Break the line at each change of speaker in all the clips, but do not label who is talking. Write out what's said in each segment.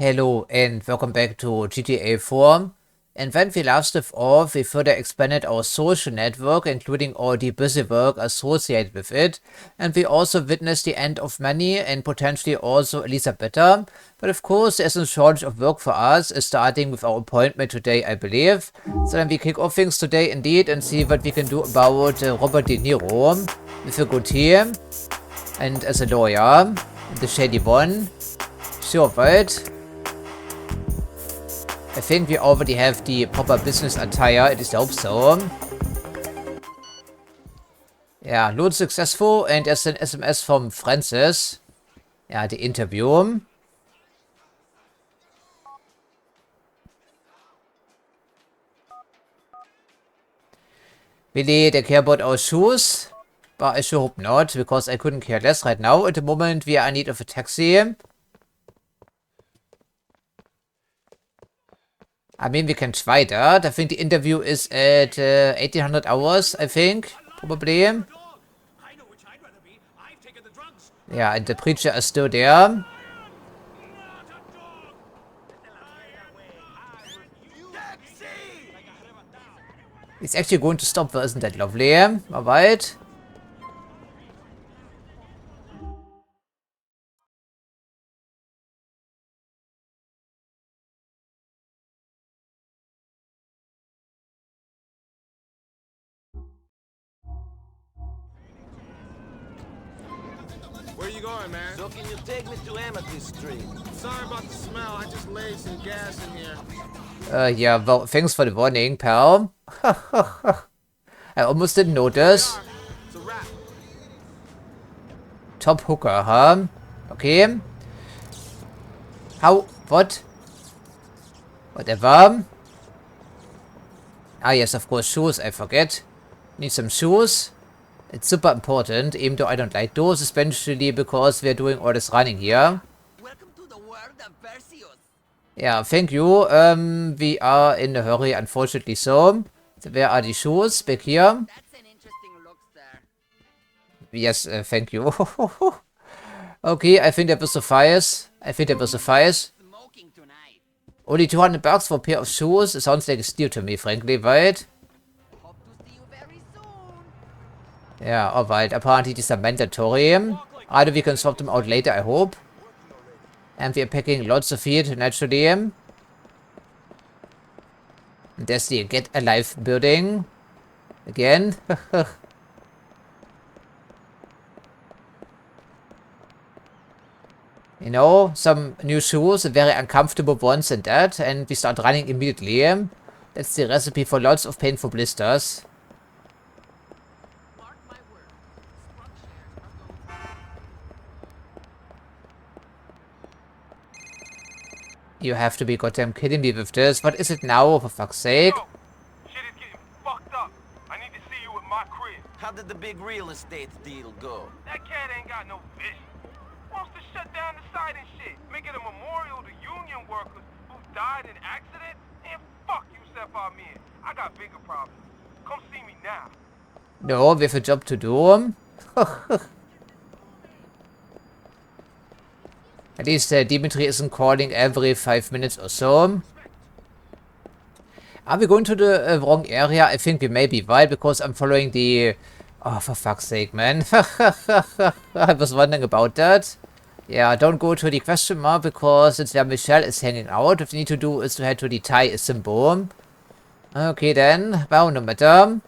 Hello and welcome back to GTA 4. And when we last left off, we further expanded our social network, including all the busy work associated with it, and we also witnessed the end of many and potentially also Elisabetta. But of course, there's no shortage of work for us, starting with our appointment today, I believe. So then we kick off things today indeed and see what we can do about Robert De Niro with a good team and as a lawyer, the shady one. Sure, right? I think we already have the proper business attire, at least I hope so. Yeah, load successful, and there's an SMS from Francis. Yeah, the interview. Really, they care about our shoes? But I sure hope not, because I couldn't care less right now. At the moment, we are in need of a taxi. I mean, we can try that. I think the interview is at 1800 hours, I think. Probably. Yeah, and the preacher is still there. He's actually going to stop there, isn't that lovely? Alright.
Where you going, man?
So can you take me to Amethyst Street?
Sorry about the smell. I just laid some gas in here.
Yeah, well, thanks for the warning, pal. I almost didn't notice.
It's a wrap.
Top hooker, huh? Okay. How? What? Whatever. Ah, yes, of course, shoes, I forget. Need some shoes. It's super important, even though I don't like those, especially because we're doing all this running here.
Welcome to the world of Perseus.
Yeah, thank you. We are in a hurry, unfortunately so. Where are the shoes? Back here.
That's an interesting look, sir.
Yes, thank you. Okay, I think that will suffice.
Smoking tonight.
Only 200 bucks for a pair of shoes? It sounds like a steal to me, frankly, right?
Hope to see you very soon.
Yeah, alright. Apparently these are mandatory. Either we can swap them out later, I hope. And we are packing lots of feed, naturally. And there's the Get Alive building. Again. You know, some new shoes, very uncomfortable ones and that. And we start running immediately. That's the recipe for lots of painful blisters.
Mark my word. Structures are going.
You have to be goddamn kidding me with this. What is it now, for fuck's sake?
Yo, shit is getting fucked up. I need to see you at my crib.
How did the big real estate deal go?
That cat ain't got no vision. Wants to shut down the site and shit. Make it a memorial to union workers who died in accidents. And fuck you, Amir. I got bigger problems. Come see me now.
No, we have a job to do. At least Dimitri isn't calling every 5 minutes or so. Are we going to the wrong area? I think we may be, right? Because I'm following the... Oh, for fuck's sake, man. I was wondering about that. Yeah, don't go to the question mark because it's where Michelle is hanging out. What we need to do is to head to the Thai symbol. Okay then, well, no matter.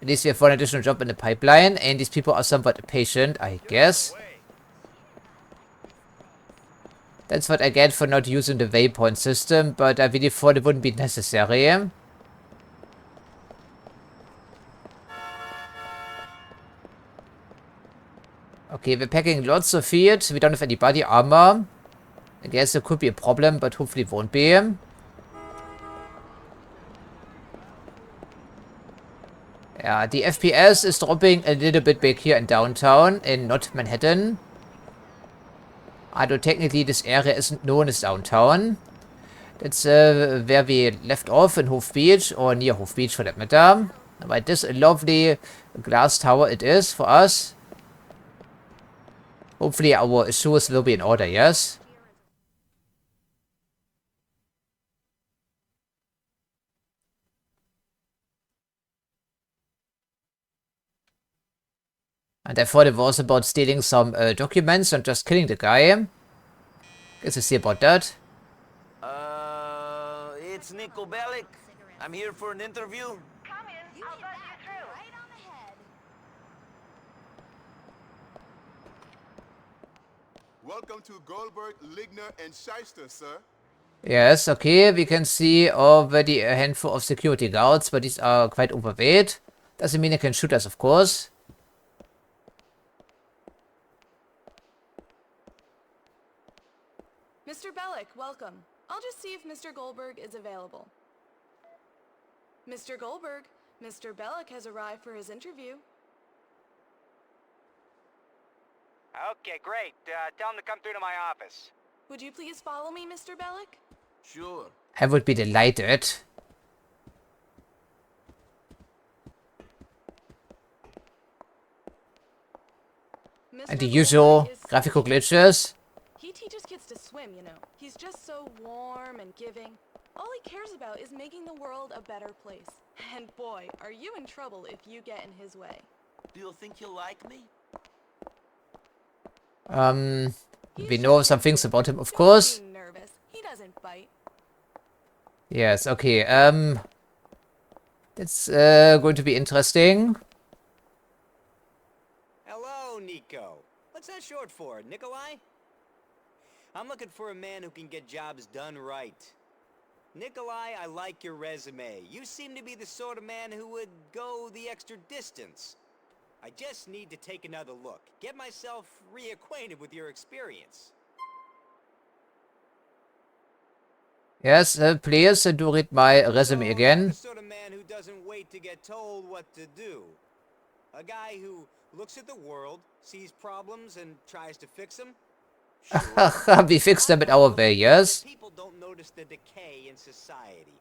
At least we have one additional job in the pipeline, and these people are somewhat patient, I guess. That's what I get for not using the waypoint system, but I really thought it wouldn't be necessary. Okay, we're packing lots of feed. We don't have any body armor. I guess there could be a problem, but hopefully it won't be. Yeah, the FPS is dropping a little bit back here in downtown, in not Manhattan. Although technically this area isn't known as downtown. That's where we left off in Hove Beach, or near Hove Beach for that matter. But this lovely glass tower it is for us. Hopefully our shoes will be in order, yes? And I thought it was about stealing some documents and just killing the guy. Guess we'll see about that.
It's Niko Bellic. I'm here for an interview.
Come in. I'll let you through. Right on the head.
Welcome to Goldberg, Ligner, and Shyster, sir.
Yes, okay, we can see already a handful of security guards, but these are quite overweight. Doesn't mean they can shoot us, of course.
Mr. Bellic, welcome. I'll just see if Mr. Goldberg is available. Mr. Goldberg, Mr. Bellic has arrived for his interview.
Okay, great. Tell him to come through to my office.
Would you please follow me, Mr. Bellic?
Sure.
I would be delighted. And the
Mr.
usual
Goldberg is
graphical
such-
glitches.
He teaches kids to swim, you know. He's just so warm and giving. All he cares about is making the world a better place. And boy, are you in trouble if you get in his way.
Do you think he'll like me?
We know some things about him, of
Don't
course.
be nervous. He doesn't bite.
Yes, okay, that's going to be interesting.
Hello, Niko. What's that short for, Nikolai? I'm looking for a man who can get jobs done right. Nikolai, I like your resume. You seem to be the sort of man who would go the extra distance. I just need to take another look. Get myself reacquainted with your experience.
Yes, please do read my resume
So, I'm
again.
the sort of man who doesn't wait to get told what to do. A guy who looks at the world, sees problems, and tries to fix them.
We fixed them in our way, yes.
People don't notice the decay in society.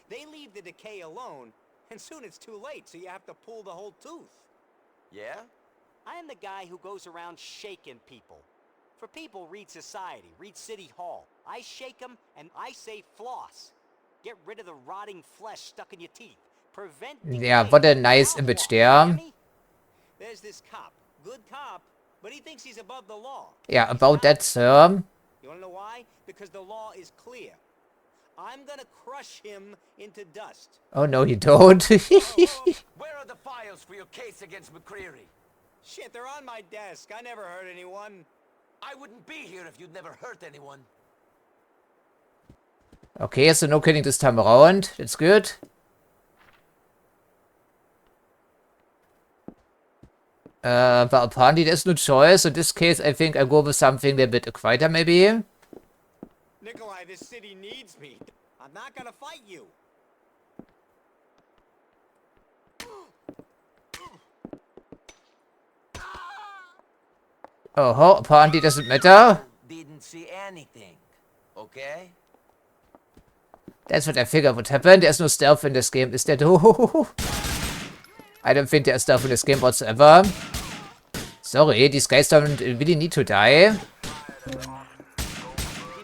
They leave the decay alone, and soon it's too late, so you have to pull the whole tooth.
Yeah?
I am the guy who goes around shaking people. For people, read Society, read City Hall. I shake them, and I say floss. Get rid of the rotting flesh stuck in your teeth. Prevent
Yeah,
decay.
what a nice
Now
image
floss,
there.
you hear me? There's this cop. Good cop, but he thinks he's above the law.
Yeah,
He's
about
not.
that, sir.
You wanna know why? Because the law is clear. I'm gonna crush him into dust.
Oh no, you don't.
Where are the files for your case against McCreary?
Shit, they're on my desk. I never hurt anyone.
I wouldn't be here if you'd never hurt anyone.
Okay, so no killing this time around. That's good. But apparently there's no choice. In this case, I think I go with something a bit quieter, maybe.
Nikolai, this city needs me. I'm not gonna fight you.
Oh, apparently doesn't matter.
Didn't see anything. Okay?
That's what I figured would happen. There's no stealth in this game, is there? I don't think there's stealth in this game whatsoever. Sorry, these guys don't really need to die.
Keep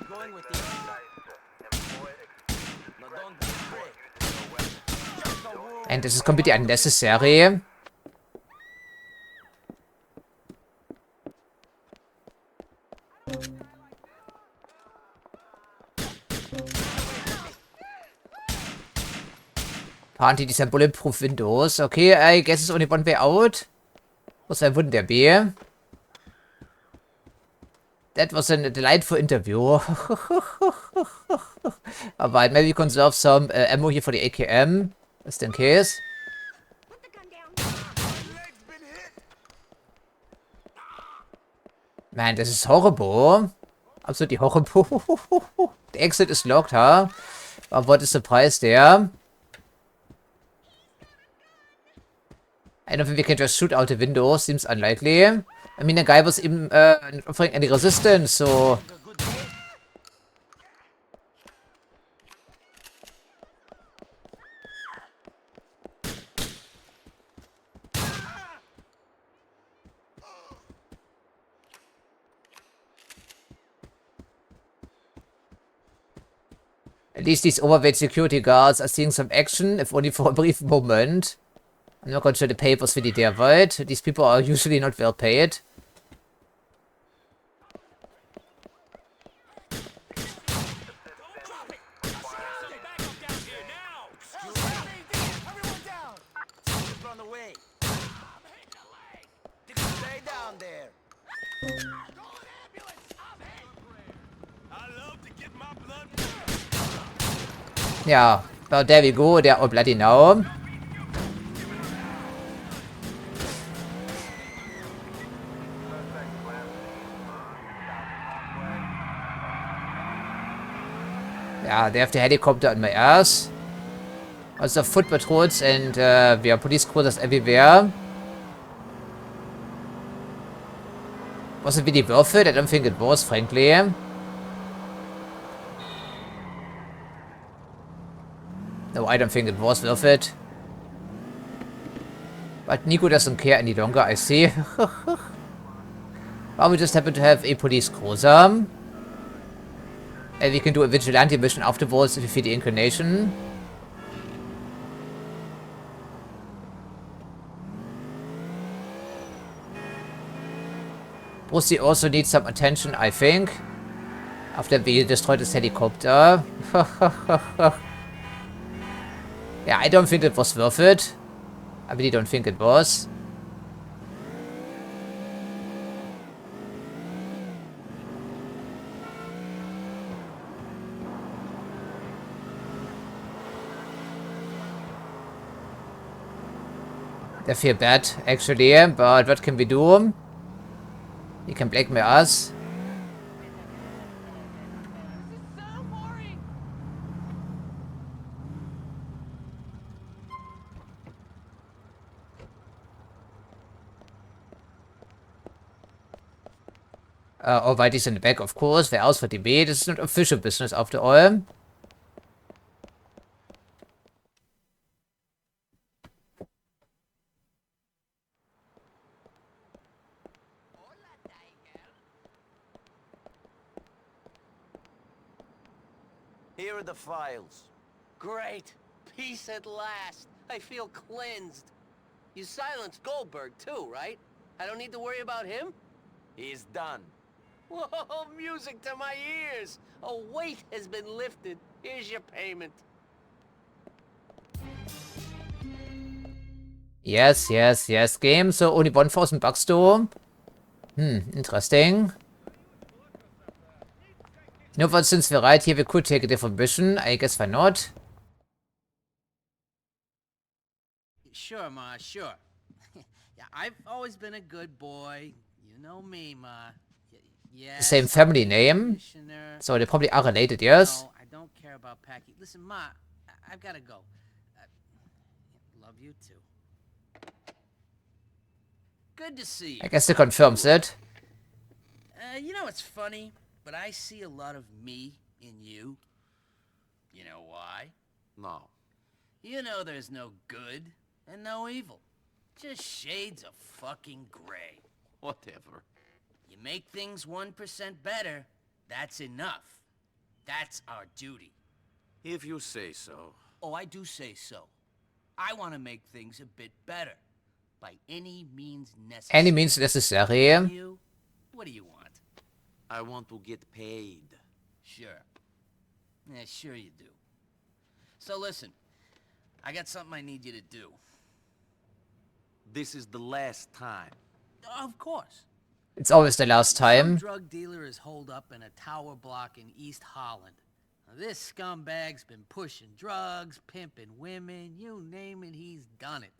going with this. No, don't be afraid. Just a wound.
And this is completely unnecessary. Apparently these are bulletproof windows. Okay, I guess it's only one way out. Why wouldn't there be? That was a delightful interview. Alright, maybe conserve some ammo here for the AKM. Just in case.
Put the gun down.
Man, this is horrible. Absolutely horrible. The exit is locked, huh? But what is the price there? I don't think we can just shoot out the window. Seems unlikely. I mean, the guy was even not offering any resistance, so...
A good day?
At least these overweight security guards are seeing some action, if only for a brief moment. I'm not going to show the papers really there, right? These people are usually not well paid.
On the way. Stay down there.
Yeah, well, there we go. They're all bloody now. Yeah, they have the helicopter on my ass. Also foot patrols and we have police cruisers everywhere. Was it really worth it? I don't think it was, frankly. No, I don't think it was worth it. But Niko doesn't care any longer, I see. Well, we just happen to have a police cruiser. And we can do a vigilante mission afterwards if we feel the inclination. Brucey also needs some attention, I think. After we destroyed his helicopter. Yeah, I don't think it was worth it. I really don't think it was. I feel bad, actually, but what can we do? He can blackmail us.
This is so boring.
Oh, Whitey's in the back, of course. Wer else for debate? This is not official business after all.
Here are the files.
Great. Peace at last. I feel cleansed. You silenced Goldberg too, right? I don't need to worry about him?
He's done.
Whoa, music to my ears. A weight has been lifted. Here's your payment.
Yes, yes, yes. Game. So only 1,000 bucks though. Interesting. No, but since we're right here, we could take a different mission. I guess why not?
Sure, Ma, sure. Yeah, I've always been a good boy. You know me, Ma. Yeah.
Same family name. So they probably are related, yes?
No, I don't care about Packy. Listen, Ma, I've got to go. Love you too. Good to see you.
I guess it confirms it.
You know, it's funny, but I see a lot of me in you. You know why?
No.
You know there's no good and no evil. Just shades of fucking gray.
Whatever.
You make things 1% better, that's enough. That's our duty.
If you say so.
Oh, I do say so. I want to make things a bit better. By any means necessary.
Any means necessary.
You? What do you want?
I want to get paid.
Sure. Yeah, sure you do. So listen, I got something I need you to do.
This is the last time.
Of course.
It's always the last
Some
time.
drug dealer is holed up in a tower block in East Holland. Now, this scumbag's been pushing drugs, pimping women, you name it, he's done it.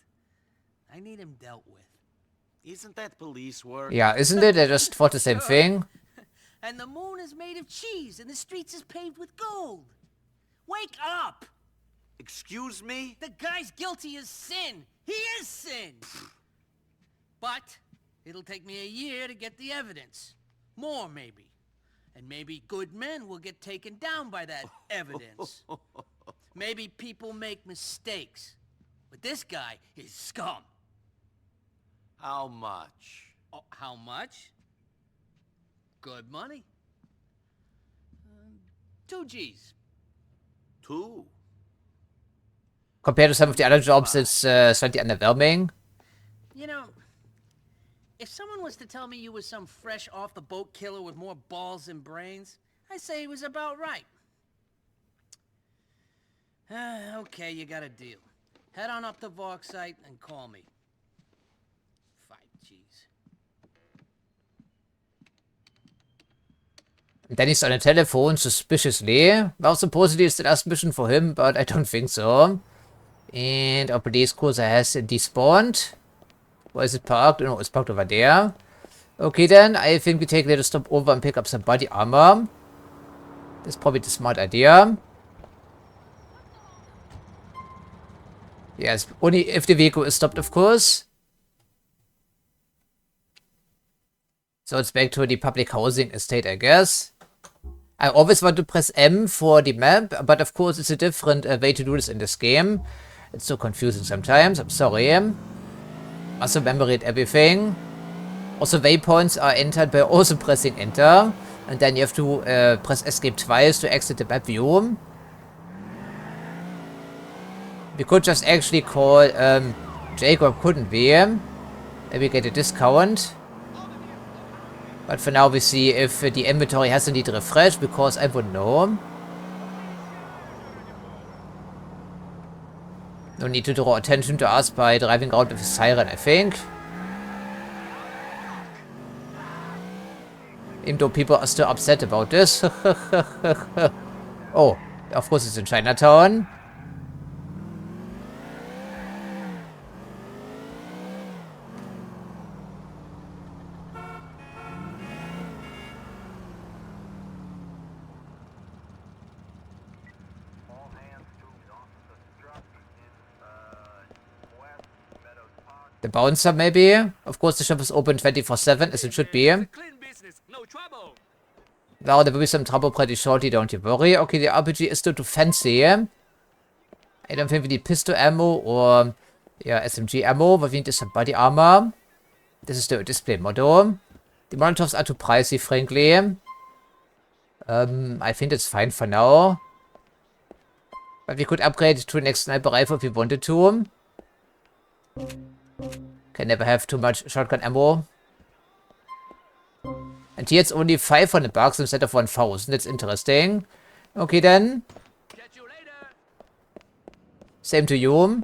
I need him dealt with.
Isn't that police work?
Yeah, isn't it? They just thought the same thing.
And the moon is made of cheese, and the streets is paved with gold. Wake up!
Excuse me?
The guy's guilty as sin. He is sin. But it'll take me a year to get the evidence. More, maybe. And maybe good men will get taken down by that evidence. Maybe people make mistakes. But this guy is scum.
How much?
Oh, how much? Good money. 2 G's.
2?
Compared to some of the other jobs, it's slightly underwhelming.
You know, if someone was to tell me you was some fresh off the boat killer with more balls than brains, I'd say he was about right. Okay, you got a deal. Head on up to Vark site and call me. 5Gs.
Then he's on the telephone suspiciously. Well, supposedly it's the last mission for him, but I don't think so. And our police cruiser has despawned. Where is it parked? No, it's parked over there. Okay then, I think we take a little stop over and pick up some body armor. That's probably the smart idea. Yes, only if the vehicle is stopped, of course. So it's back to the public housing estate, I guess. I always want to press M for the map, but of course it's a different way to do this in this game. It's so confusing sometimes, I'm sorry. Must memorize everything. Also waypoints are entered by also pressing enter. And then you have to press escape twice to exit the map view. We could just actually call Jacob, couldn't we? Maybe get a discount. But for now we see if the inventory has indeed refreshed, because I wouldn't know. No need to draw attention to us by driving around with a siren, I think. Even though people are still upset about this. Oh, of course it's in Chinatown. The bouncer, maybe? Of course, the shop is open 24/7, as it should be. Well, there will be some trouble pretty shortly, don't you worry. Okay, the RPG is still too fancy. I don't think we need pistol ammo or SMG ammo, but we need some body armor. This is the display motto. The Molotovs are too pricey, frankly. I think that's fine for now. But we could upgrade to the next sniper rifle if we wanted to. Can never have too much shotgun ammo. And here it's only 500 bucks instead of 1,000. That's interesting. Okay then. Same to you.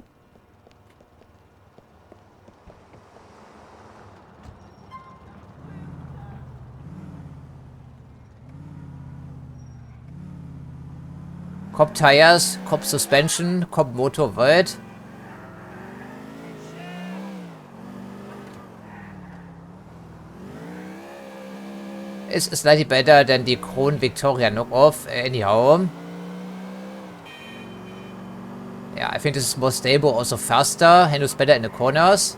Cop tires, cop suspension, cop motor void. Is slightly better than the Kron Victoria knockoff, anyhow. Yeah, I think this is more stable, also faster, handles better in the corners.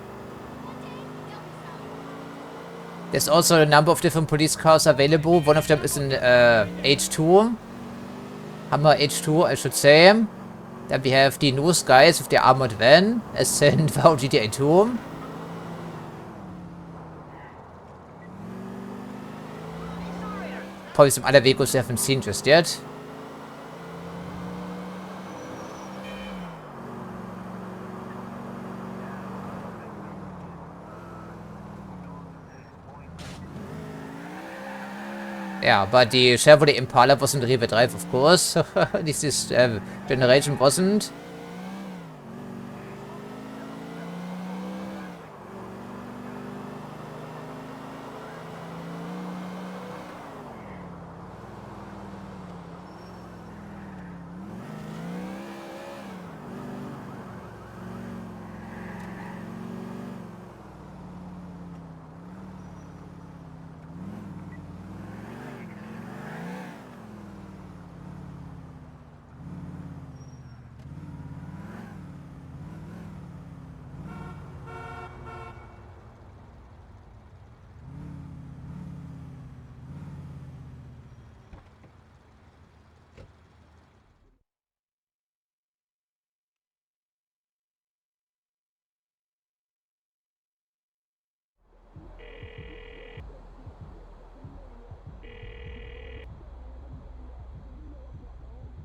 There's also a number of different police cars available. One of them is in H2. Hammer H2, I should say. Then we have the nose guys with the armored van, as in GTA 2. Probably some other vehicles we haven't seen just yet. Yeah, but the Chevrolet Impala wasn't rear-wheel drive, of course. This generation wasn't.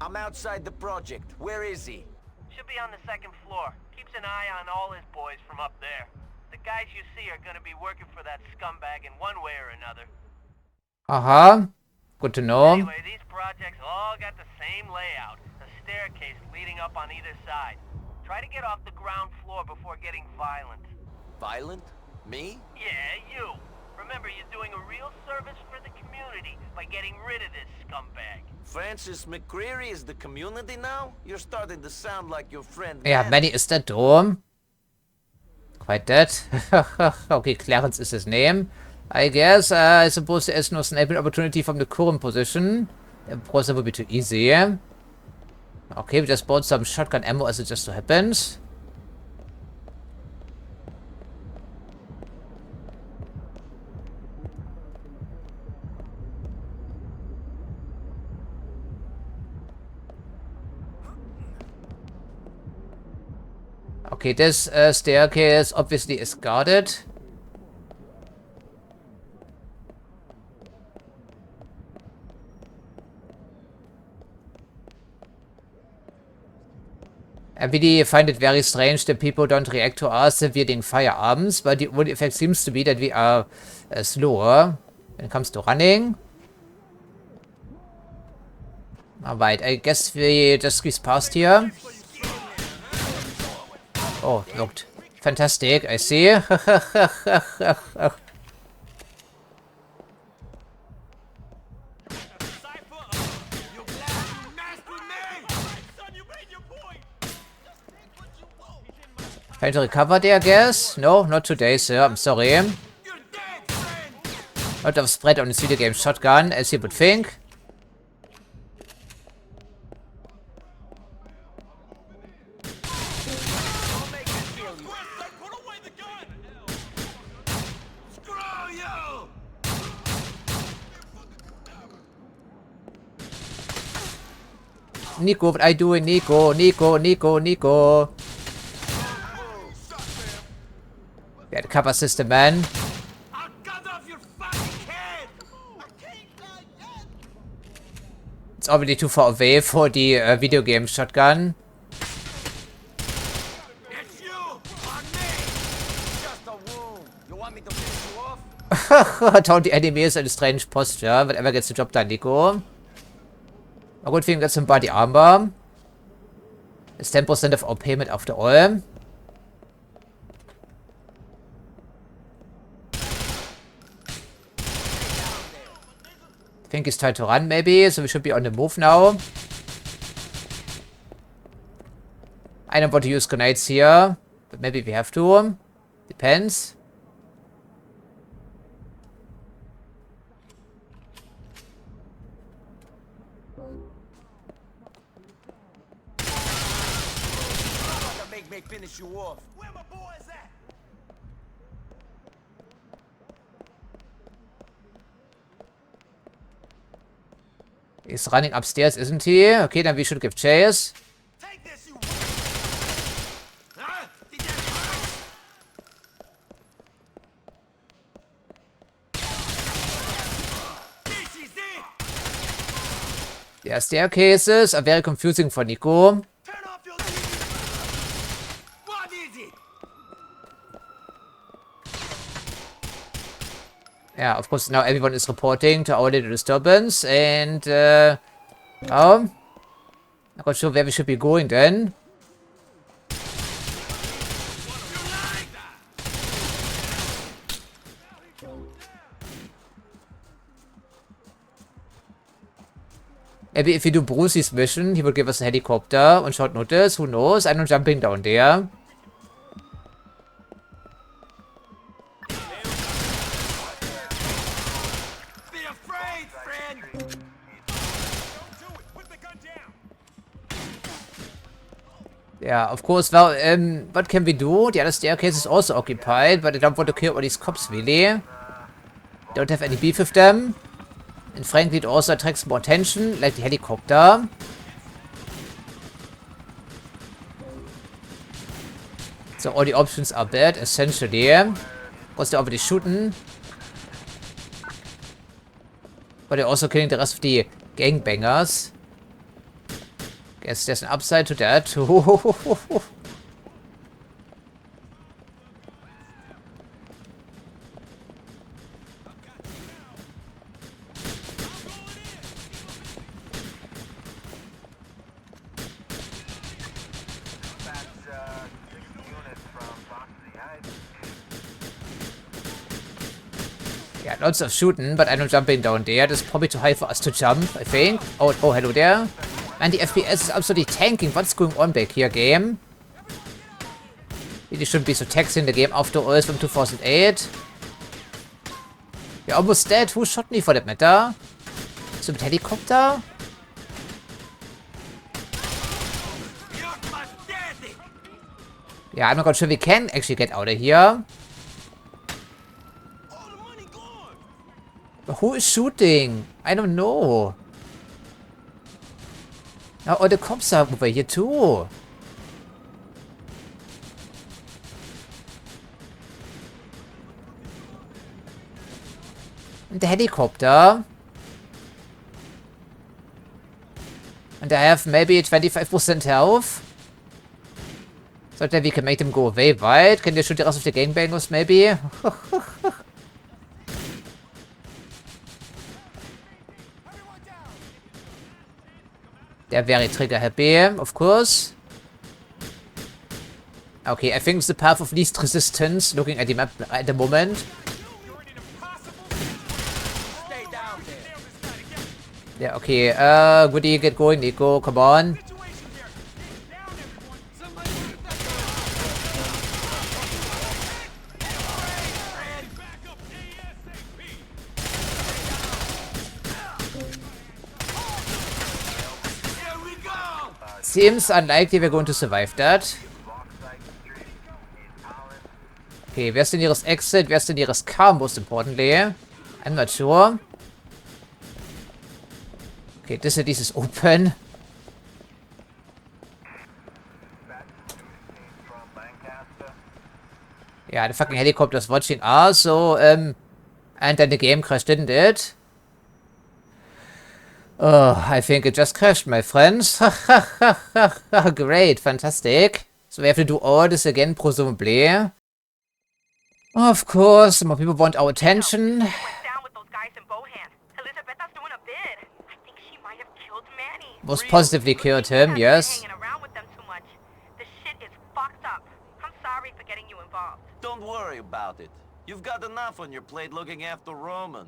I'm outside the project. Where is he?
Should be on the second floor. Keeps an eye on all his boys from up there. The guys you see are gonna be working for that scumbag in one way or another.
Aha. Good to know.
Anyway, these projects all got the same layout. A staircase leading up on either side. Try to get off the ground floor before getting violent.
Violent? Me?
Yeah, you. Remember, you're doing a real service for the community by getting rid of this scumbag.
Francis McCreary is the community now? You're starting to sound like your friend
Ja, Manny is dead though. Quite dead. Okay, Clarence is his name. I guess I suppose there is no sniping opportunity from the current position. Of course, that would be too easy. Okay, we just bought some shotgun ammo as it just so happens. Okay, this staircase obviously is guarded. I really find it very strange that people don't react to us if we're doing firearms, but the only effect seems to be that we are slower when it comes to running. Alright, I guess we just squeeze past here. Oh, looked fantastic, I see. Trying to recover there, I guess? No, not today, sir. I'm sorry. Lot of spread on this video game shotgun, as you would think. Niko, what are you doing? Niko. Yeah, the cover system, man. It's already too far away for the video game shotgun. Taunt the enemies in a strange posture. Whatever gets the job done, Niko. A good thing, got some body armor. It's 10% of our payment after all. I think it's time to run, maybe, so we should be on the move now. I don't want to use grenades here, but maybe we have to. Depends.
Finish you off. Where my boys at?
He's running upstairs, isn't he? Okay, then we should give chase.
Take this, you.
The staircases are very confusing for Niko. Yeah, of course now everyone is reporting to our little disturbance, and I'm not sure where we should be going then. Maybe if we do Brucey's mission, he will give us a helicopter on short notice, who knows? I'm not jumping down there. Yeah, of course. Well, what can we do? The other staircase is also occupied, but I don't want to kill all these cops, really. Don't have any beef with them. And frankly, it also attracts more attention, like the helicopter. So all the options are bad, essentially. Because they're already shooting. But they're also killing the rest of the gangbangers. Guess there's an upside to that. Yeah, lots of shooting, but I'm not jumping down there. That's probably too high for us to jump, I think. Oh, hello there. And the FPS is absolutely tanking. What's going on back here, game? Really shouldn't be so taxing the game after all. It's from 2008. We're almost dead. Who shot me for that matter? So mit Helikopter? Yeah, I'm not quite sure we can actually get out of here. But who is shooting? I don't know. Now all the cops are over here too. And the helicopter. And I have maybe 25% health. So that we can make them go away, right? Can they shoot the rest of the gangbangers maybe? They're very trigger happy, of course. Okay, I think it's the path of least resistance, looking at the map at the moment. Yeah, okay, goodie, get going, Niko, come on. Seems unlikely we're going to survive that. Okay, where's the nearest exit? Where's the nearest car, most importantly? I'm not sure. Okay, this is open. Yeah, the fucking helicopter's watching us, so, and then the game crashed, didn't it? Oh, I think it just crashed, my friends. Great, fantastic. So we have to do all this again, presumably. Of course, more people want our attention. Most positively killed him, yes.
Don't worry about it. You've got enough on your plate looking after Roman.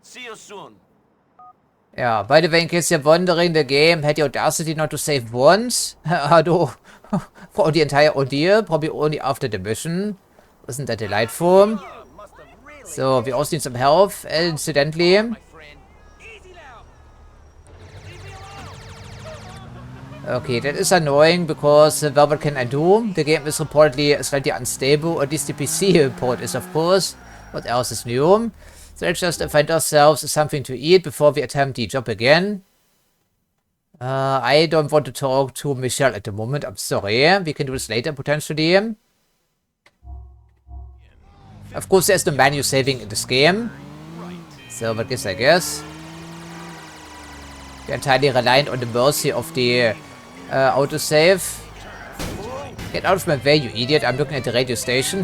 See you soon.
Yeah, by the way, in case you're wondering, the game had the audacity not to save once. For the entire ordeal, probably only after the mission. Isn't that delightful? So, we also need some help, incidentally. Okay, that is annoying, because what can I do? The game is reportedly slightly unstable, or at least the PC port is, of course. What else is new? So let's just find ourselves something to eat before we attempt the job again. I don't want to talk to Michelle at the moment, I'm sorry. We can do this later, potentially. Of course, there's no menu saving in this game. So, what is, I guess? We're entirely reliant on the mercy of the autosave. Get out of my way, you idiot. I'm looking at the radio station.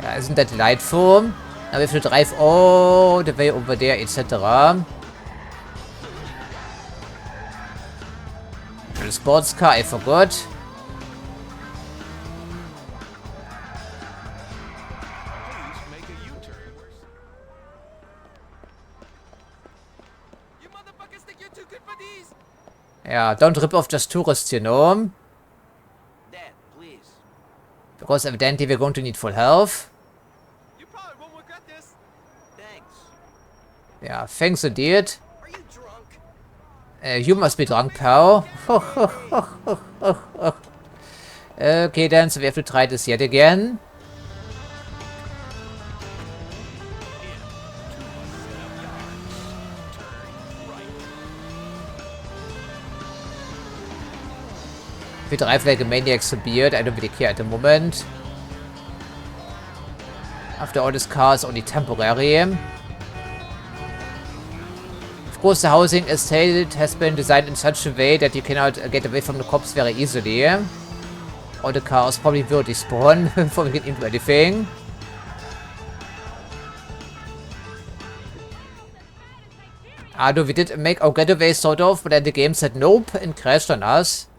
Yeah, isn't that delightful? Now we have to drive all the way over there, etc. The sports car, I forgot. Yeah, don't rip off just tourists, you know.
Dad, please.
Because evidently we're going to need full health.
You probably won't regret this.
Thanks.
Yeah, thanks indeed.
Are you drunk?
You must be drunk, pal. Okay then, so we have to try this yet again. We drive like a maniac beard. I don't really care at the moment. After all, this car is only temporary. Of course, the housing estate has been designed in such a way that you cannot get away from the cops very easily. All the cars probably will despawn before we get into anything. Although we did make our getaway sort of, but then the game said nope and crashed on us.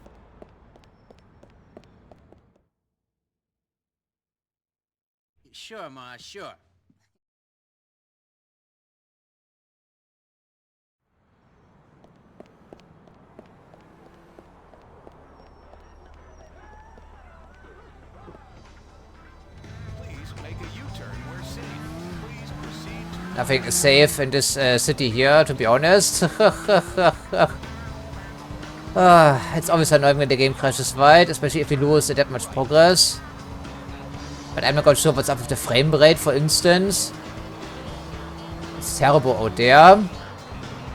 Sure, Ma, sure.
Nothing is safe in this city here, to be honest. It's always annoying when the game crashes wide, especially if you lose that much progress. But I'm not quite sure what's up with the frame rate, for instance. It's terrible out there.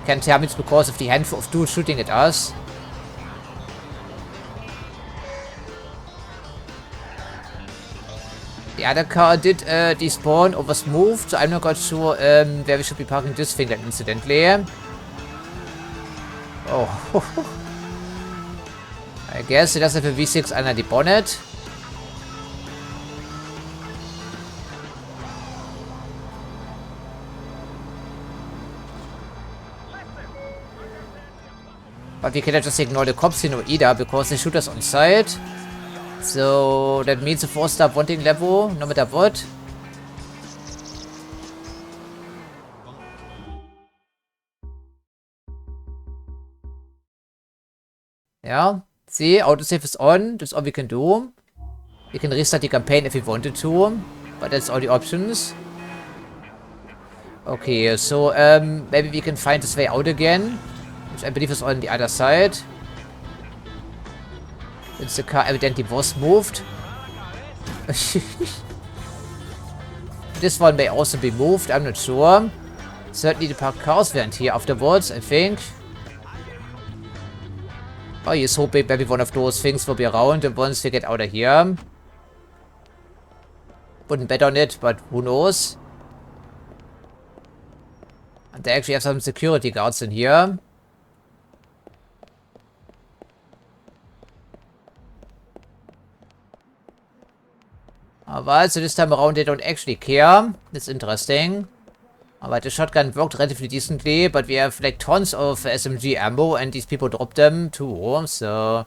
Can't tell me it's because of the handful of dudes shooting at us. The other car did despawn or was moved, so I'm not quite sure where we should be parking this thing then incidentally. Oh. I guess it does have a V6 under the bonnet. But we cannot just ignore the cops here either, because they shoot us on sight. So that means a 4-star wanting level, no matter what. Yeah, see, autosave is on, that's all we can do. We can restart the campaign if we wanted to, but that's all the options. Okay, so maybe we can find this way out again, which I believe is on the other side. Since the car evidently was moved. This one may also be moved, I'm not sure. Certainly the parked cars weren't here afterwards, I think. Oh, he's hoping maybe one of those things will be around once we get out of here. Wouldn't bet on it, but who knows. And they actually have some security guards in here. Alright, so this time around they don't actually care. That's interesting. Alright, the shotgun worked relatively decently, but we have like tons of SMG ammo and these people drop them too. So,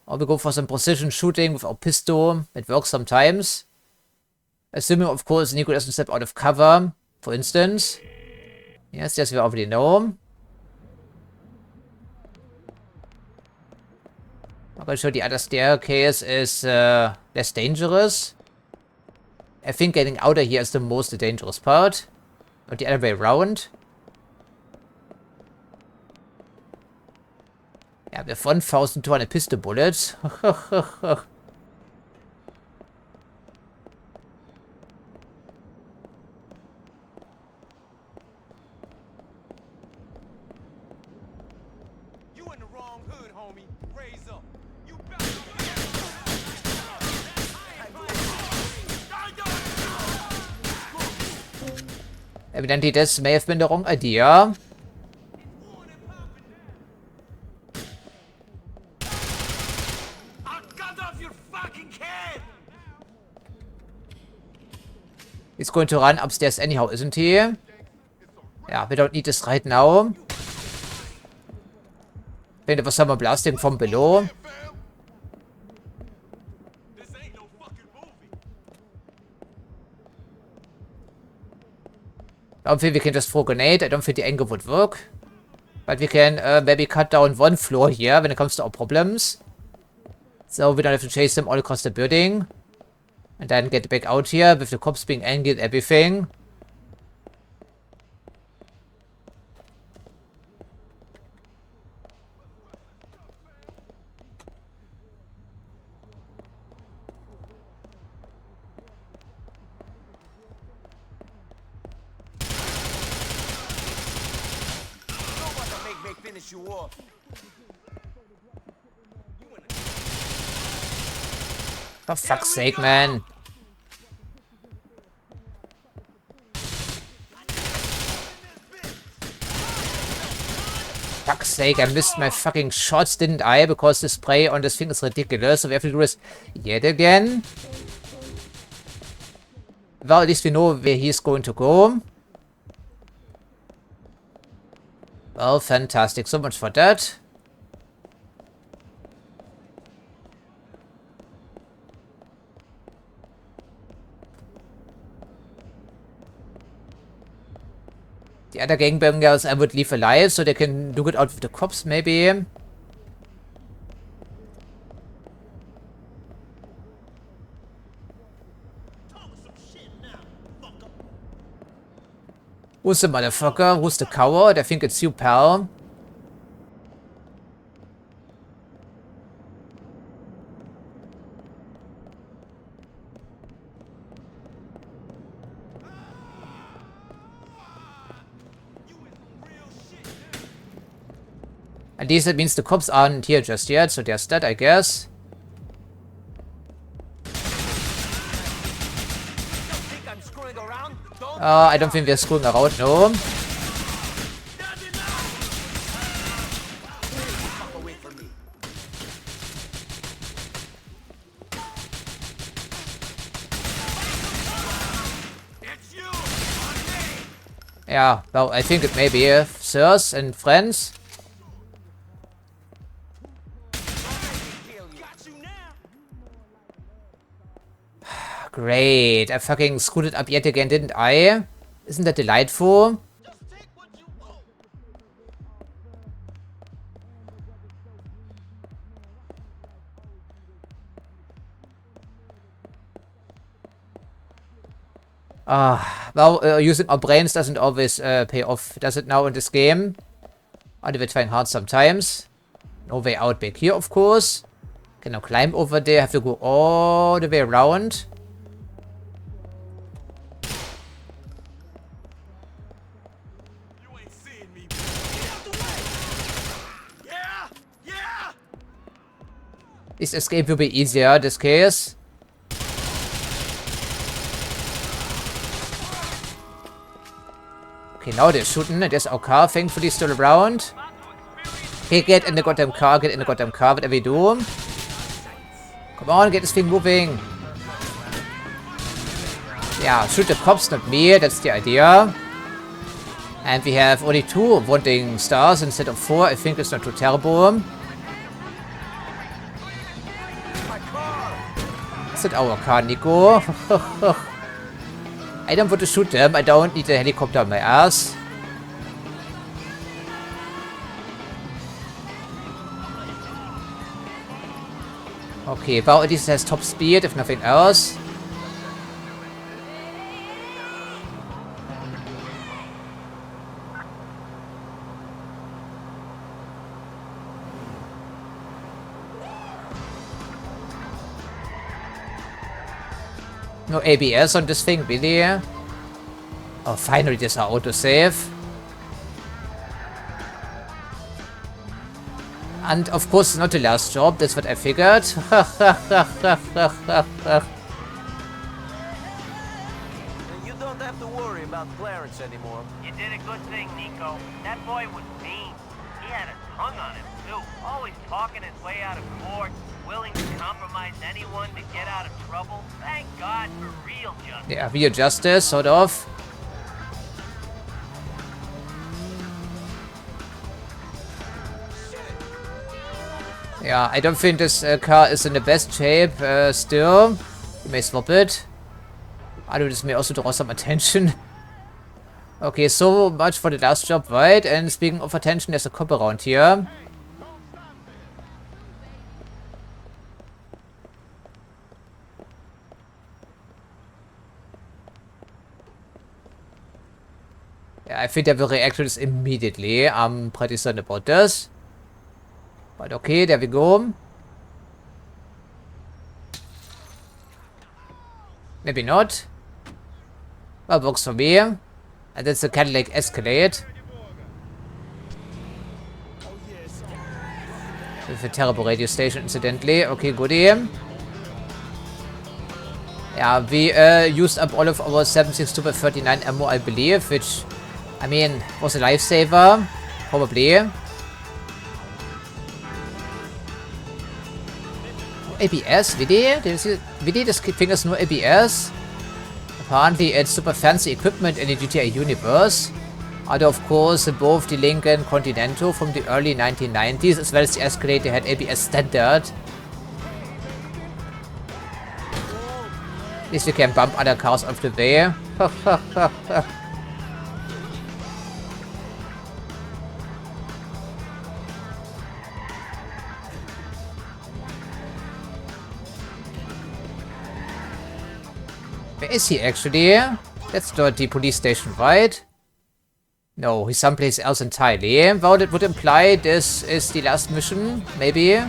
or we go for some precision shooting with our pistol. It works sometimes. Assuming, of course, Niko doesn't step out of cover, for instance. Yes, we already know. I'm gonna show the other staircase is less dangerous. I think getting out of here is the most dangerous part. Not the other way around. Yeah, we have 1,200 pistol bullets. Evidently, this may have been the wrong idea. He's going to run upstairs anyhow, isn't he? Yeah, we don't need this right now. I think there was someone blasting from below. I don't think we can just throw a grenade. I don't think the angle would work. But we can maybe cut down one floor here when it comes to our problems. So we don't have to chase them all across the building. And then get back out here with the cops being angry at everything.
You off.
For fuck's sake, man. fuck's sake, I missed my fucking shots, didn't I? Because the spray on this thing is ridiculous. So we have to do this yet again. Well, at least we know where he's going to go. Well, fantastic. So much for that. The other gangbangers I would leave alive so they can do it out with the cops, maybe. Who's the motherfucker? Who's the coward? I think it's you, pal. At least that means the cops aren't here just yet, so there's that, I guess. I don't think we're screwing around, no. Yeah, well, I think it may be sirs and friends. Great, I fucking screwed it up yet again, didn't I? Isn't that delightful? Well, using our brains doesn't always pay off, does it now in this game? Although we're trying hard sometimes. No way out back here, of course. Can now climb over there, have to go all the way around. This escape will be easier, this case. Okay, now they're shooting. There's our car, thankfully, still around. Okay, get in the goddamn car, whatever you do. Come on, get this thing moving. Yeah, shoot the cops, not me, that's the idea. And we have only 2 wanting stars instead of 4. I think it's not too terrible. Is that our car, Niko? I don't want to shoot them. I don't need a helicopter on my ass. Okay, well, at least it has top speed, if nothing else. No ABS on this thing, really? Oh, finally there's our autosave. And of course not the last job, that's what I figured.
You don't have to worry about Clarence anymore.
You did a good thing, Niko. That boy was mean. He had a tongue on him, too. Always talking his way out of court. Willing to compromise anyone to get out of trouble. Thank God for real justice.
Yeah, real justice, sort of. Yeah, I don't think this car is in the best shape still. You may swap it. Although this may also draw some attention. Okay, so much for the last job, right? And speaking of attention, there's a cop around here. Yeah, I think they will react to this immediately. I'm pretty certain about this. But okay, there we go. Maybe not. Well, works for me. And that's a Cadillac Escalade. With a terrible radio station, incidentally. Okay, goodie. Yeah, we used up all of our 7.62 by 39 ammo, I believe, which, I mean, was a lifesaver. Probably. ABS? Really? This thing is no ABS? Apparently it's super fancy equipment in the GTA universe. Although of course both the Lincoln Continental from the early 1990s as well as the Escalade had ABS standard. At least we can bump other cars off the way. Where is he actually? That's not the police station, right? No, he's someplace else entirely. Well, that would imply this is the last mission, maybe?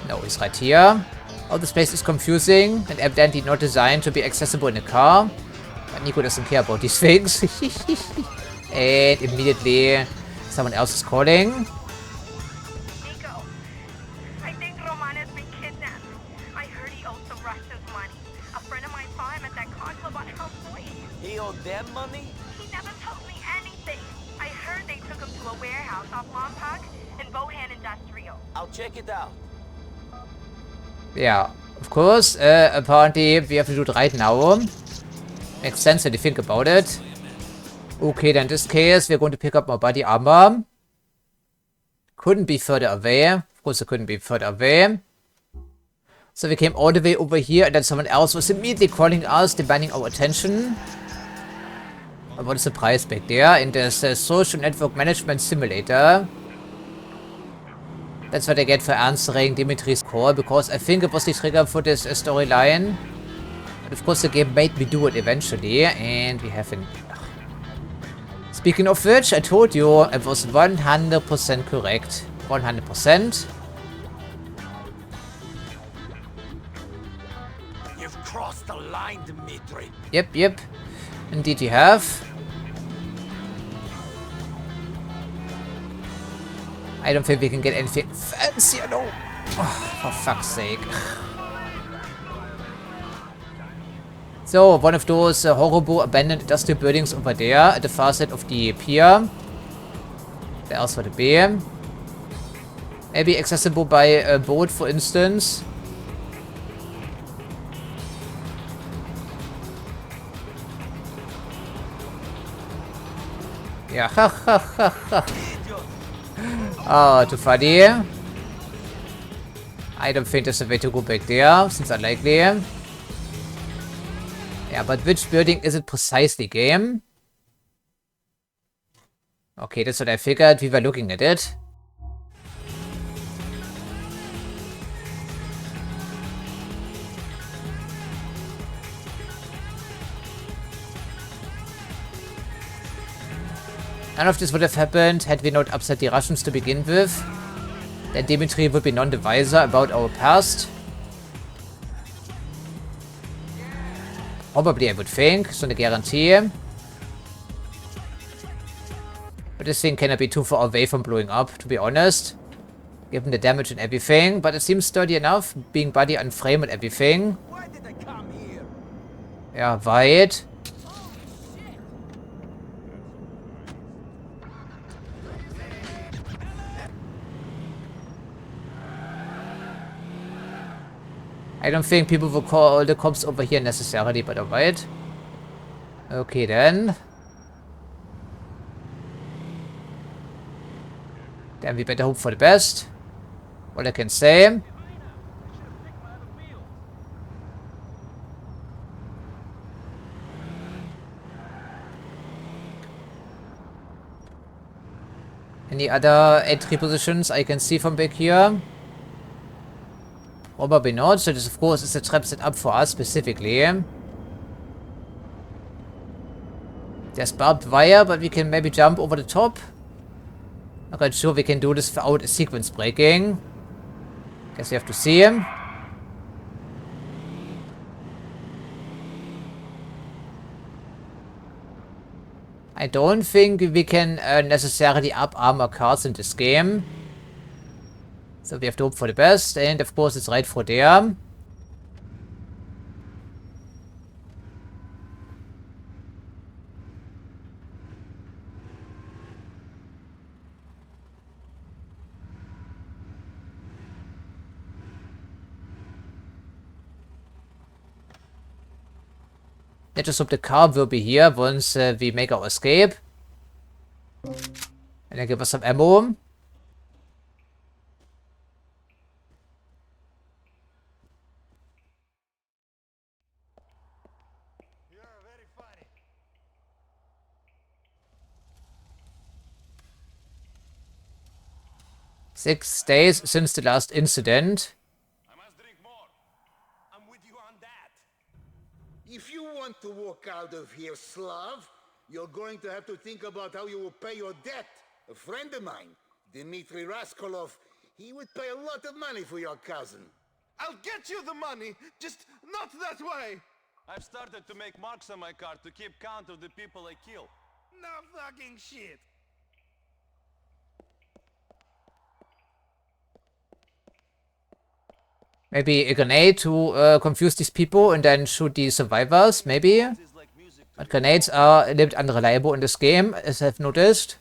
No, he's right here. Oh, this place is confusing and evidently not designed to be accessible in a car. But Niko doesn't care about these things. And immediately someone else is calling.
Niko, I think Roman has been kidnapped. I heard he owes some Russians money. A friend of mine saw him at that car club on Halfway.
He owed them money?
He never told me anything. I heard they took him to a warehouse off Lompoc and Bohan Industrial.
I'll check it out.
Yeah, of course. Apparently we have to do it right now. Makes sense when you think about it. Okay, then in this case, we're going to pick up more body armor. Couldn't be further away. Of course, it couldn't be further away. So we came all the way over here, and then someone else was immediately calling us, demanding our attention. But what is the price back there in this social network management simulator? That's what I get for answering Dimitri's call, because I think it was the trigger for this storyline. But of course the game made me do it eventually, and we haven't. Speaking of which, I told you it was 100% correct. 100%.
You've crossed the line, Dimitri.
Yep. Indeed you have. I don't think we can get anything fancier, no. Oh, for fuck's sake. So, one of those horrible abandoned industrial buildings over there at the far side of the pier. Where else would it be? Maybe accessible by a boat, for instance. Yeah, Oh, too funny. I don't think there's a way to go back there, seems unlikely. Yeah, but which building is it precisely, game? Okay, that's what I figured. We were looking at it. None of this would have happened had we not upset the Russians to begin with. Then Dimitri would be none the wiser about our past. Probably, I would think. So, a guarantee. But this thing cannot be too far away from blowing up, to be honest. Given the damage and everything. But it seems sturdy enough, being body unframed and everything.
Why did they come here?
Yeah, right. I don't think people will call the cops over here necessarily, but alright. Okay then. Then we better hope for the best. All I can say. Any other entry positions I can see from back here? Probably not, so this of course is a trap set up for us specifically. There's barbed wire, but we can maybe jump over the top. Not quite sure we can do this without a sequence breaking. Guess we have to see him. I don't think we can necessarily up armor cars in this game. So we have to hope for the best, and of course it's right for there. Let's just hope the car will be here once we make our escape. And then give us some ammo.
You're very funny.
6 days since the last incident.
I must drink more.
I'm with you on that. If you want to walk out of here, Slav, you're going to have to think about how you will pay your debt. A friend of mine, Dmitry Raskolov, he would pay a lot of money for your cousin.
I'll get you the money, just not that way. I've started to make marks on my car to keep count of the people I kill.
No fucking shit.
Maybe a grenade to confuse these people and then shoot the survivors, maybe. But grenades are a little bit unreliable in this game, as I've noticed.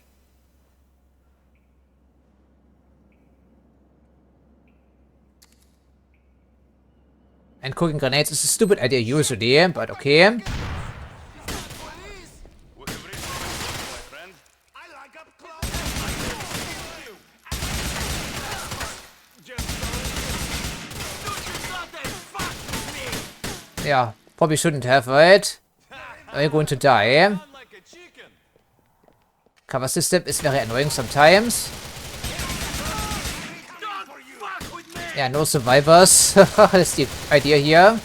And cooking grenades is a stupid idea usually, but okay. Yeah, probably shouldn't have, right? Are you going to die? Cover system is very annoying sometimes. Yeah, no survivors. That's the idea here.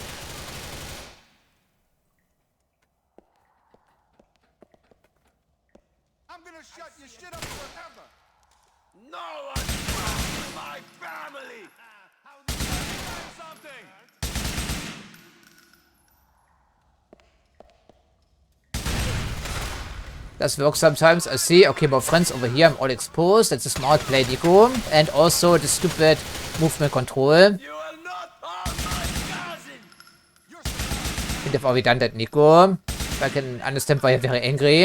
I'm gonna shut your shit up forever.
No one fucks with my family. Something.
Does work sometimes. I see. Okay, more friends over here. I'm all exposed. That's a smart play, Niko. And also the stupid movement control.
You will not harm my cousin.
Could have already done that, Niko. I can understand why you're very angry.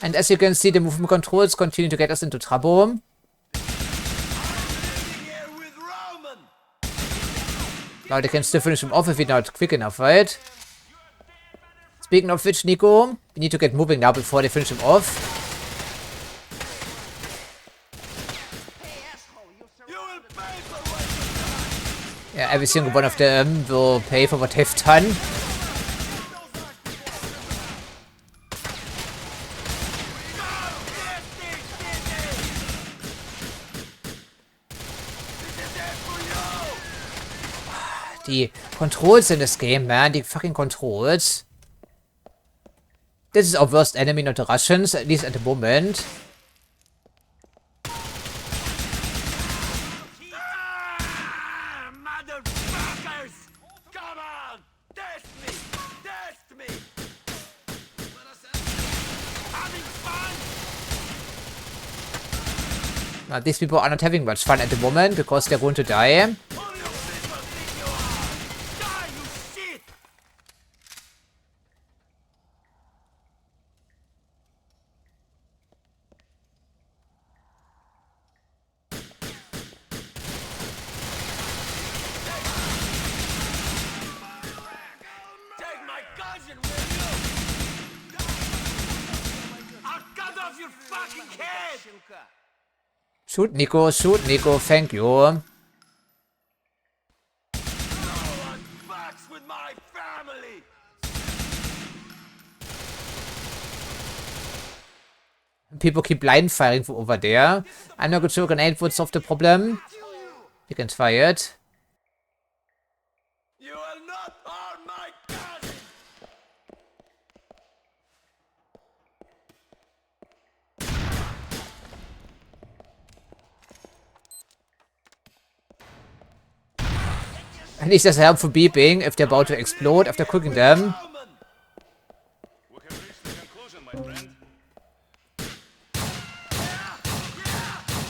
And as you can see, the movement controls continue to get us into trouble. Now they can still finish him off if we're not quick enough, right? Speaking of which, Niko, we need to get moving now before they finish him off. Yeah, every single one of them will pay for what they've done. Die Controls in this game, man. Die fucking Controls. This is our worst enemy, not the Russians, at least at the moment.
Motherfuckers! Come on! Test me! Test me! Having fun?
Now, these people are not having much fun at the moment because they're going to die. Shoot, Niko, thank you.
No one fucks with my family.
People keep blind firing from over there. I'm not sure grenade would solve the problem. You can try it.
You will not harm my cousin.
At least there's help for beeping if they're about to explode after cooking them.
We have reached the conclusion, my friend.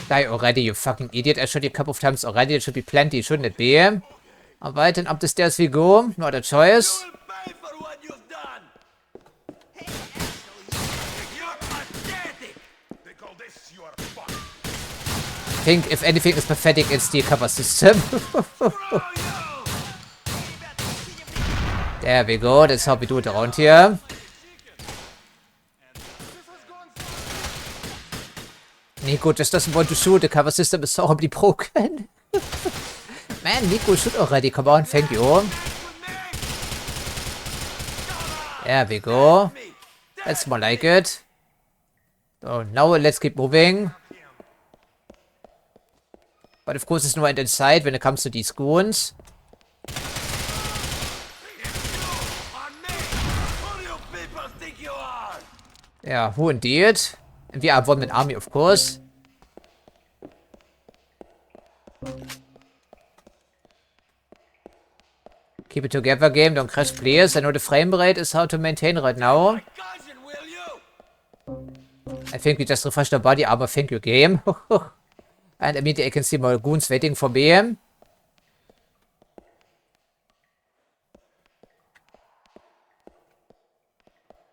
Die already, you fucking idiot. I shot you a couple of times already. It should be plenty, shouldn't it be? Alright, then up the stairs we go. No other choice.
You will pay for what you've done. You're pathetic. They call this your fuck.
I think if anything is pathetic, it's the cover system. There we go. That's how we do it around here. Niko just doesn't want to shoot. The cover system is horribly broken. Man, Niko, shoot already. Come on, thank you. There we go. That's more like it. So now let's keep moving. But of course, there's no end in sight when it comes to these goons. Yeah, who indeed? And we are one-man army, of course. Keep it together, game. Don't crash, please. I know the frame rate is hard to maintain right now. I think we just refreshed our body armor. Thank you, game. And immediately I can see more goons waiting for me.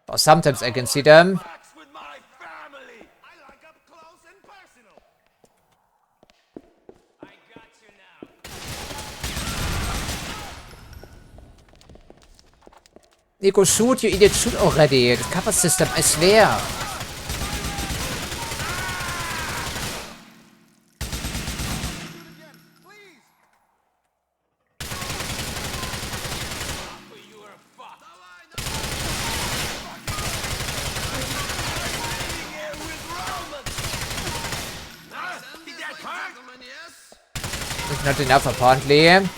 Or sometimes I can see them. Niko, shoot, you idiot, shoot already. The cover system, I swear. It's not enough, apparently.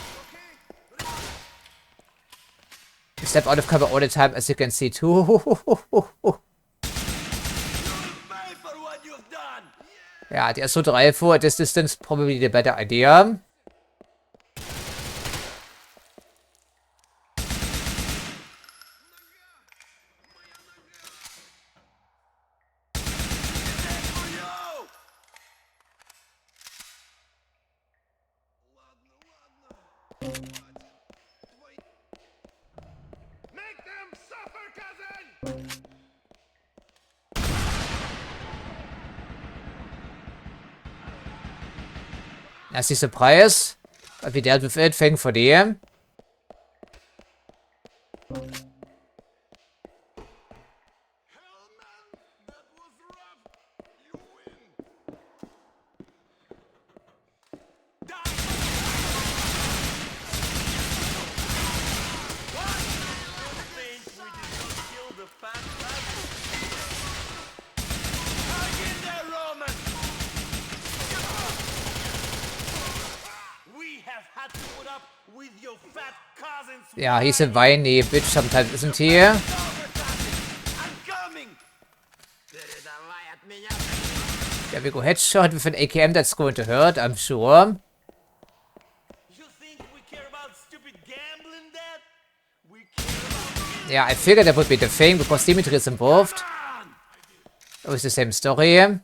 Step out of cover all the time, as you can see too. Yeah, the assault rifle at this distance probably the better idea. Nasty surprise. But we dealt with it, thankfully. Yeah, he's a whiny bitch sometimes, isn't he? There we go, headshot with an AKM, that's going to hurt, I'm sure. Yeah, I figured that would be the thing, because Dimitri is involved. Always the same story.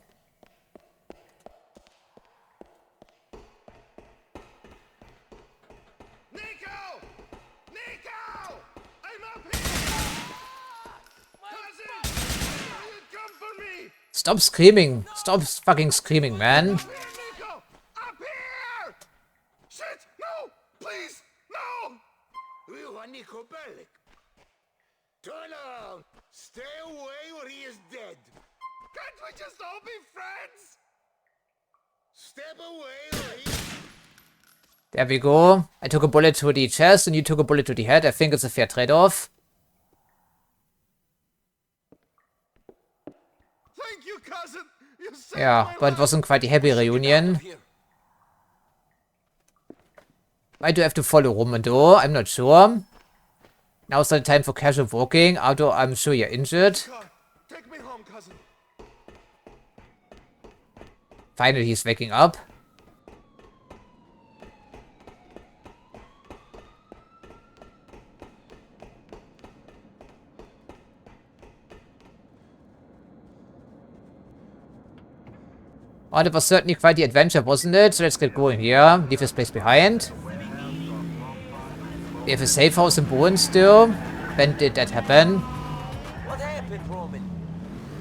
Stop screaming. Stop fucking screaming, man.
Up here! Shit! No! Please! No! You are Niko Bellic. Turn around. Stay away or he is dead. Can't we just all be friends? Step away or he...
There we go. I took a bullet to the chest and you took a bullet to the head. I think it's a fair trade-off. Yeah, but it wasn't quite a happy reunion. Why do I have to follow Roman though? I'm not sure. Now's not the time for casual walking, although I'm sure you're injured.
Take me home, cousin.
Finally, he's waking up. Oh, that was certainly quite the adventure, wasn't it? So let's get going here. Leave this place behind. We have a safe house in Bowen still. When did that happen?
What happened, Roman?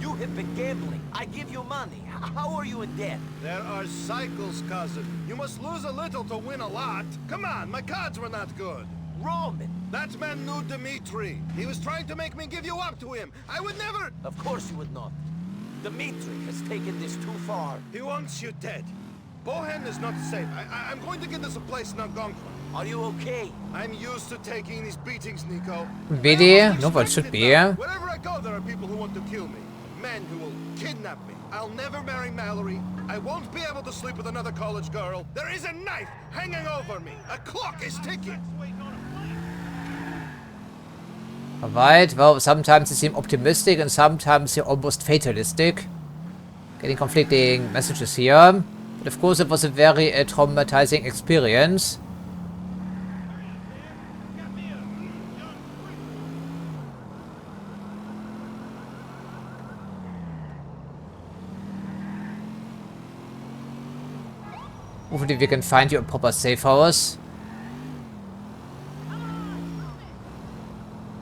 You have been gambling. I give you money. How are you in debt?
There are cycles, cousin. You must lose a little to win a lot. Come on, my cards were not good.
Roman,
That man knew Dmitri. He was trying to make me give you up to him. I would never...
Of course you would not. Dmitri has taken this too far.
He wants you dead. Bohan is not safe. I'm going to get us a place in Algonquin.
Are you okay?
I'm used to taking these beatings, Niko.
Really? No one should be.
Wherever I go, there are people who want to kill me. Men who will kidnap me. I'll never marry Mallory. I won't be able to sleep with another college girl. There is a knife hanging over me. A clock is ticking.
Alright, well, sometimes you seem optimistic and sometimes you're almost fatalistic. Getting conflicting messages here. But of course it was a very traumatizing experience. Hopefully we can find you a proper safe house.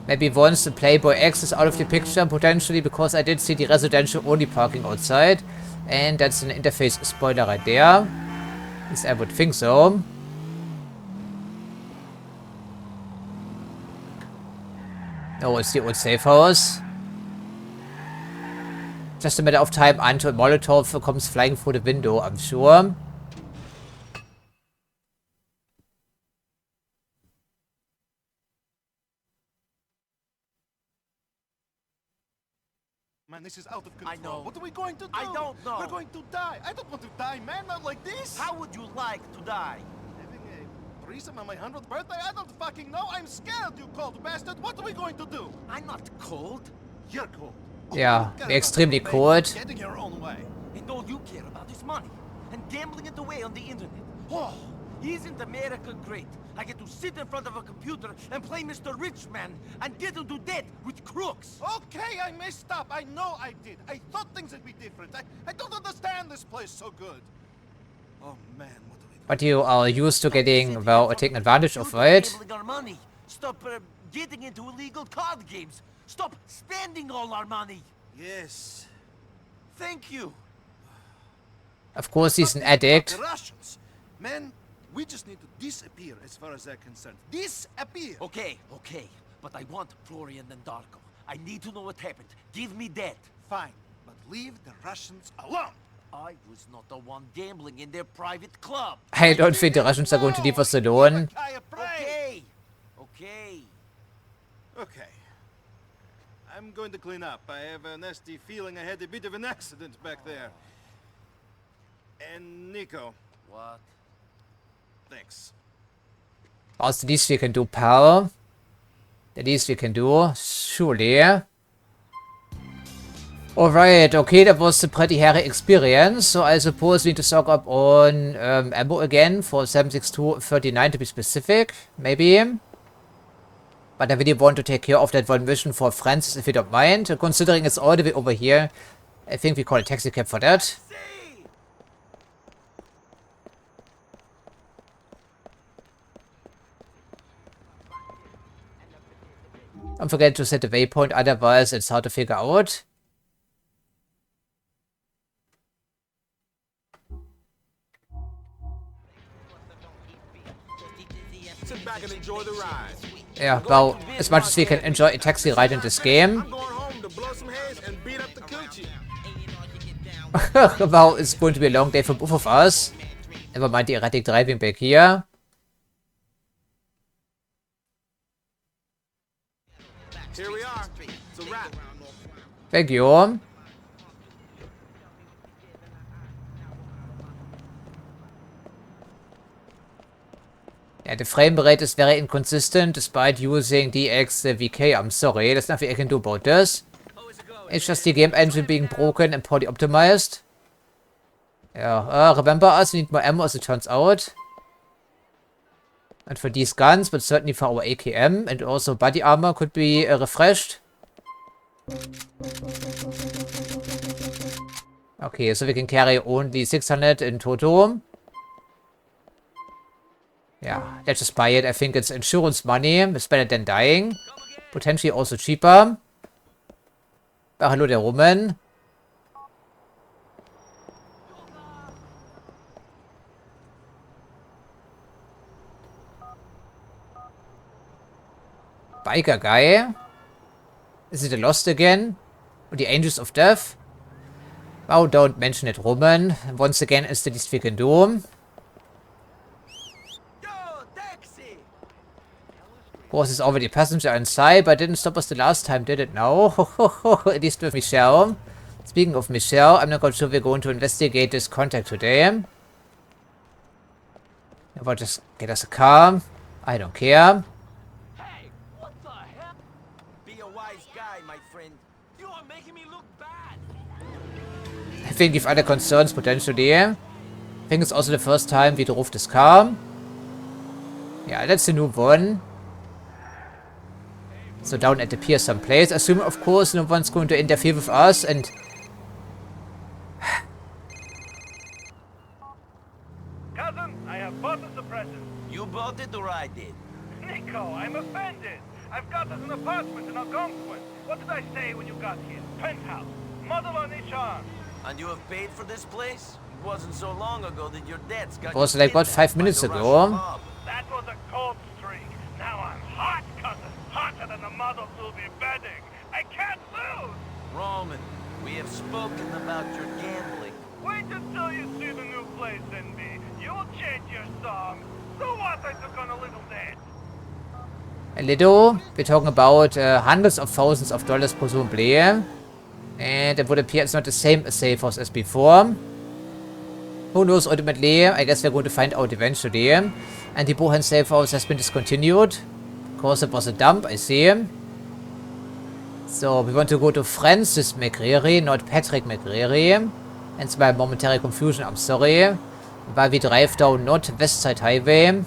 Maybe once the Playboy X is out of the picture, potentially, because I did see the residential only parking outside. And that's an interface spoiler right there. At least I would think so. No, it's the old safe house. Just a matter of time until Molotov comes flying through the window, I'm sure.
Man, this is out of control.
I know.
What are we going to do?
I don't know.
We're going to die. I don't want to die, man. Not like this.
How would you like to die?
Having a threesome on my 100th birthday? I don't fucking know. I'm scared, you cold bastard. What are we going to do?
I'm not cold.
You're cold.
Yeah, we're extremely cold.
Getting your own way.
And all you care about is money. And gambling it away on the internet. Oh, isn't America great? I get to sit in front of a computer and play Mr. Richman and get into debt with crooks.
Okay, I messed up. I know I did. I thought things would be different. I don't understand this place so good. Oh, man, what do we do?
But you are used to getting, well, taking advantage of, right?
Gambling our money. Stop getting into illegal card games. Stop spending all our money.
Yes.
Thank you.
Of course, he's an
Nothing about
addict.
The Russians. Man, we just need to disappear as far as they're concerned. Disappear!
Okay. But I want Florian and Darko. I need to know what happened. Give me that.
Fine, but leave the Russians alone.
I was not the one gambling in their private club.
I don't think the Russians are going to leave us alone.
Okay.
Okay. I'm going to clean up. I have a nasty feeling I had a bit of an accident back there. And Niko.
What?
Thanks.
That's the least we can do, pal. The least we can do, surely. Alright, okay, that was a pretty hairy experience. So I suppose we need to stock up on ammo again for 7.62.39 to be specific, maybe. But I really want to take care of that one mission for Francis, if you don't mind. Considering it's all the way over here, I think we call a taxi cab for that. Don't forget to set the waypoint, otherwise it's hard to figure out.
Sit back and enjoy the ride.
Yeah, well, as much as we can enjoy a taxi ride in this game.
I'm going home to blow some heads and beat up the coochie.
Well, it's going to be a long day for both of us. Never mind the erratic driving back here.
Here we are. It's a wrap.
Thank you. Yeah, the frame rate is very inconsistent despite using DXVK. I'm sorry, there's nothing I can do about this. It's just the game engine being broken and poorly optimized. Yeah, remember us, we need more ammo as it turns out. And for these guns, but certainly for our AKM, and also body armor could be refreshed. Okay, so we can carry only 600 in total. Yeah, let's just buy it. I think it's insurance money. It's better than dying. Potentially also cheaper. Hello there, Roman. Biker guy. Is it a Lost again? Or the Angels of Death? Oh, don't mention it, Roman. Once again, it's the least we can do. Of course, there's already a passenger inside, but didn't stop us the last time, did it? No. At least with Michelle. Speaking of Michelle, I'm not quite sure we're going to investigate this contact today. We'll just get us a car. I don't care.
Hey, what the hell? Be a wise guy, my friend. You are making me look bad.
I think we've other concerns potentially. I think it's also the first time we drove this car. Yeah, that's a new one. So down at the pier someplace. Assuming, of course, no one's going to interfere with us and...
Cousin, I have bought the suppressor.
You bought it or I did?
Niko, I'm offended. I've got us an apartment in Algonquin. What did I say when you got here? Penthouse. Muzzle on each arm.
And you have paid for this place? It wasn't so long ago that your debts got...
It was like, what, 5 minutes ago?
That was a cold streak. Now I'm hot, cousin. Hotter than the mothers will be bedding. I can't lose.
Roman, we have spoken about your gambling.
Wait until you see the new place in me. You'll change your song. So what? I took on a little debt.
A little. We're talking about hundreds of thousands of dollars presumably. And it would appear it's not the same safe house as before. Who knows ultimately? I guess we're going to find out eventually. And the Bohan safe house has been discontinued. Of course, it was a dump, I see. So, we want to go to Francis McCreary, not Patrick McCreary. Hence my momentary confusion, I'm sorry. While we drive down not West Side Highway.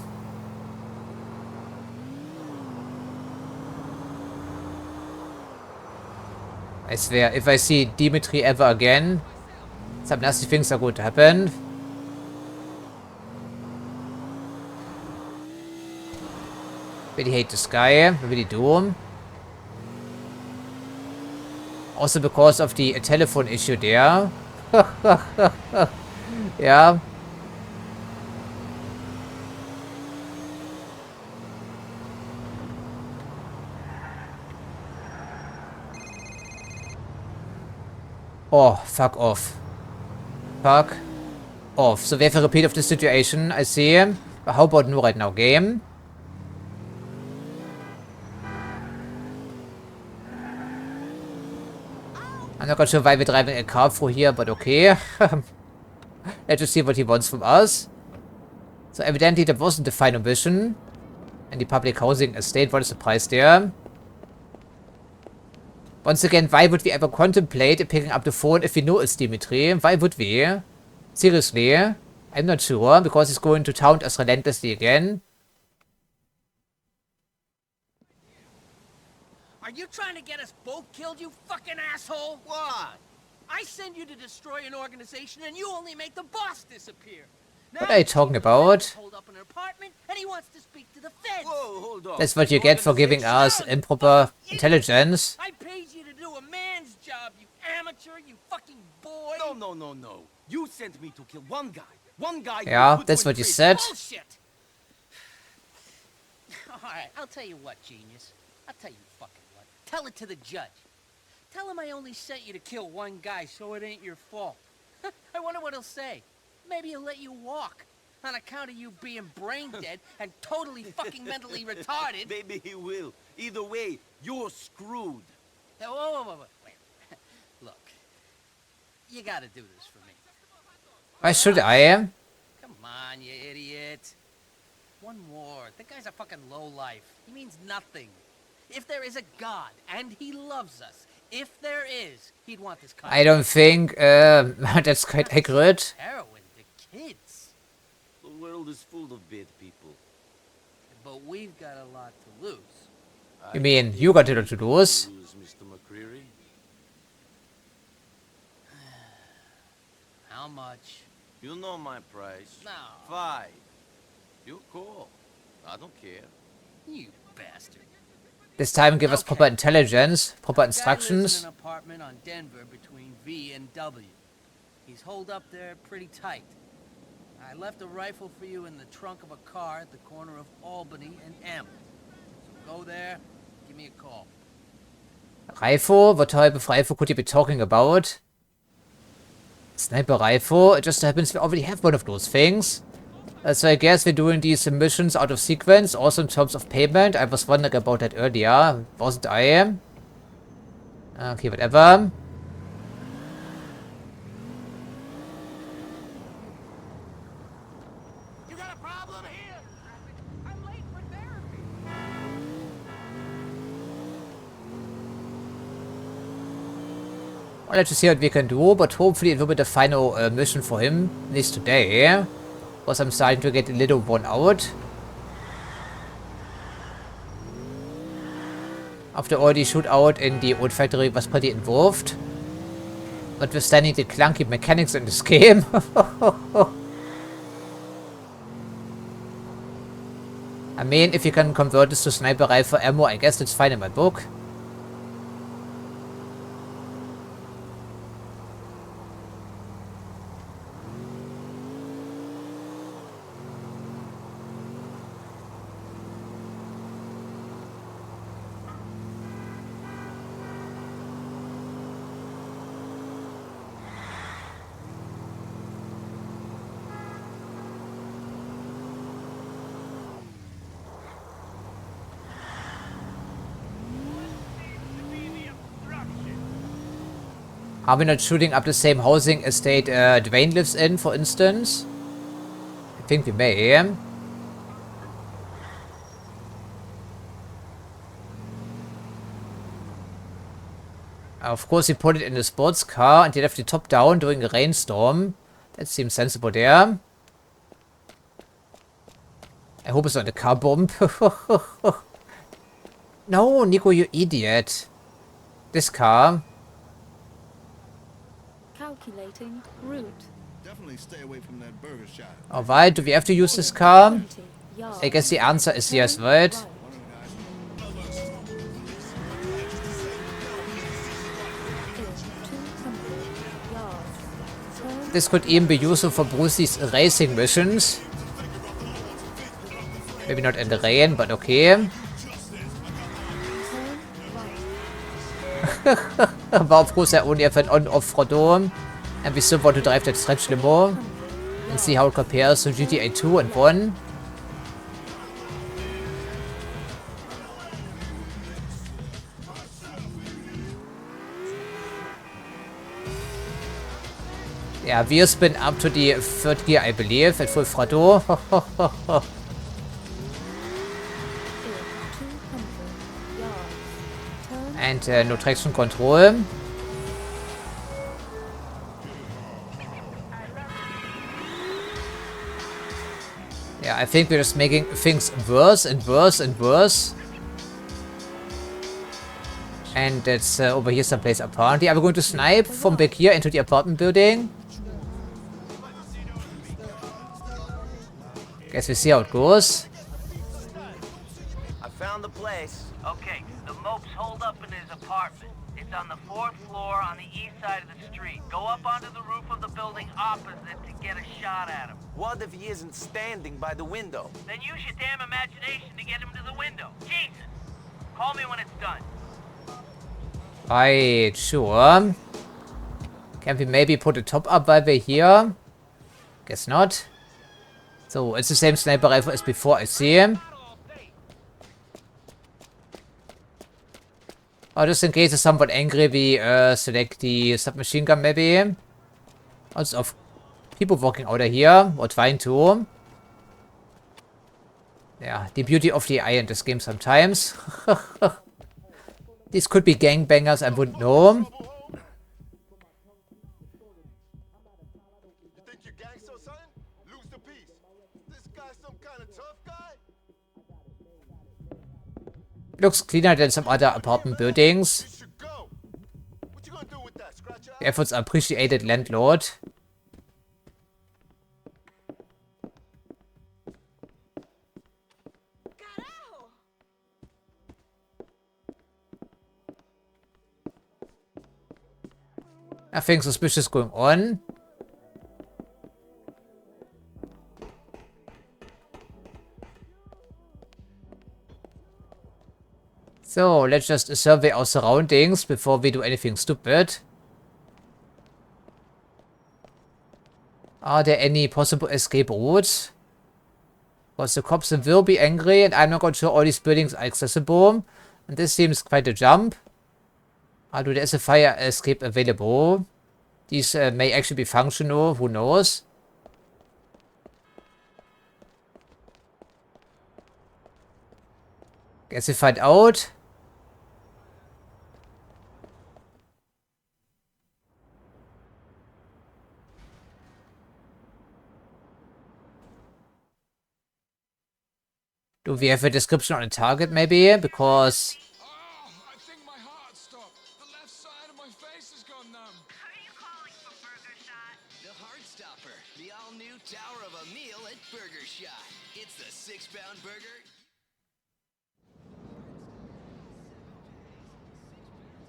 I swear, if I see Dimitri ever again, some nasty things are going to happen. Really hate this guy, I really do. Also because of the telephone issue there. Yeah. Oh, fuck off. Fuck off. So we have a repeat of the situation, I see. But how about no right now, game? I'm not quite sure why we're driving a car through here, but okay. Let's just see what he wants from us. So evidently that wasn't the final mission. And the public housing estate, what is the price there? Once again, why would we ever contemplate picking up the phone if we know it's Dimitri? Why would we? Seriously? I'm not sure, because he's going to taunt us relentlessly again.
Are you trying to get us both killed, you fucking asshole?
What?
I send you to destroy an organization and you only make the boss disappear.
What are you talking about?
Hold up an apartment and he wants to speak to the feds.
Whoa, hold on.
That's what you get for giving us improper intelligence.
I paid you to do a man's job, you amateur, you fucking boy.
No. You sent me to kill one guy. One guy.
Yeah, that's what you said.
Bullshit. Alright, I'll tell you what, genius. I'll tell you fucking what. Tell it to the judge. Tell him I only sent you to kill one guy, so it ain't your fault. I wonder what he'll say. Maybe he'll let you walk. On account of you being brain dead and totally fucking mentally retarded.
Maybe he will. Either way, you're screwed.
Hey, whoa. Wait. Look. You gotta do this for me.
Why should I?
Come on, you idiot. One more. The guy's a fucking lowlife. He means nothing. If there is a God, and he loves us, if there is, he'd want this country.
I don't think that's quite accurate.
Heroin to kids.
The world is full of bad people.
But we've got a lot to lose.
You mean you got a lot to lose?
Mr. McCreary?
How much?
You know my price.
No.
5. You call. I don't care.
You bastard.
This time give us proper intelligence, proper
Guy lives
instructions.
in an apartment on Denver between V and W. He's holed up there pretty tight. I left a rifle for you in the trunk of a car at the corner of Albany and M. So go there, give give me a call.
Rifle? What type of rifle could you be talking about? Sniper rifle? It just happens we already have one of those things. So I guess we're doing these missions out of sequence, also in terms of payment. I was wondering about that earlier, wasn't I? Okay, whatever.
You got a problem here?
I'm late for therapy.
Well, let's just see what we can do, but hopefully it will be the final mission for him, at least today. Because I'm starting to get a little worn out. After all, the shootout in the old factory was pretty involved. Notwithstanding the clunky mechanics in this game. I mean, if you can convert this to sniper rifle ammo, I guess that's fine in my book. Are we not shooting up the same housing estate Dwayne lives in, for instance? I think we may. Of course, he put it in the sports car and he left the top down during a rainstorm. That seems sensible there. I hope it's not a car bomb. No, Nico, you idiot. This car.
Calculating route.
Definitely stay away from that burger shop.
Alright, do we have to use this car? I guess the answer is yes, right? This could even be useful for Brucey's racing missions. Maybe not in the rain, but okay. But of course I only have an on-off Frodo. And we still want to drive that stretch limo. And see how it compares to GTA 2 and 1. Yeah, we spin up to the third gear, I believe, at full throttle. And no traction control. Yeah, I think we're just making things worse and worse and worse. And that's over here someplace apparently. Are we going to snipe from back here into the apartment building? Guess we see how it goes.
I found the place.
Okay, the mope's holed up in his apartment. It's on the 4th floor on the east side of the street. Go up onto the roof of the building opposite to get a shot at him.
What if he isn't standing by the window?
Then use your damn imagination to get him to the window. Jesus! Call me when it's done.
Right, sure. Can we maybe put a top up while we're here? Guess not. So, it's the same sniper rifle as before, I see him. Oh, just in case there's someone angry, we select the submachine gun maybe. Lots of people walking out of here, or trying to. Yeah, the beauty of the eye in this game sometimes. These could be gangbangers, I wouldn't know.
You think you're gangster, son? Lose the peace. This guy's some kind of tough guy?
Looks cleaner than some other apartment buildings.
You should go. What you gonna do with that, scratch out?
The efforts are appreciated, landlord. Nothing suspicious going on. So, let's just survey our surroundings before we do anything stupid. Are there any possible escape routes? Because the cops will be angry and I'm not quite sure all these buildings are accessible. And this seems quite a jump. There's a fire escape available. These may actually be functional, who knows? Guess we find out. Do we have a description on the target maybe? Because...
Oh, I think my heart stopped. The left side of my face has gone numb.
Who are you calling for Burger Shot?
The Heartstopper, the all-new tower of a meal at Burger Shot. It's the 6-pound burger.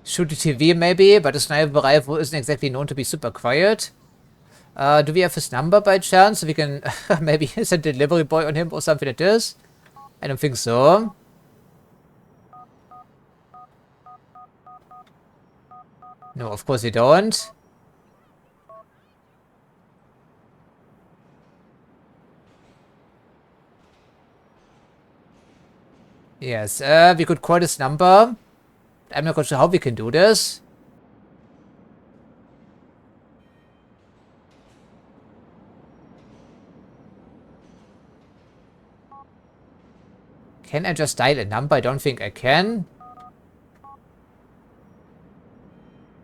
Shoot the TV maybe, but the sniper rifle isn't exactly known to be super quiet. Do we have his number by chance? So we can maybe send a delivery boy on him or something like this? I don't think so. No, of course we don't. Yes, we could call this number. I'm not quite sure how we can do this. Can I just dial a number? I don't think I can.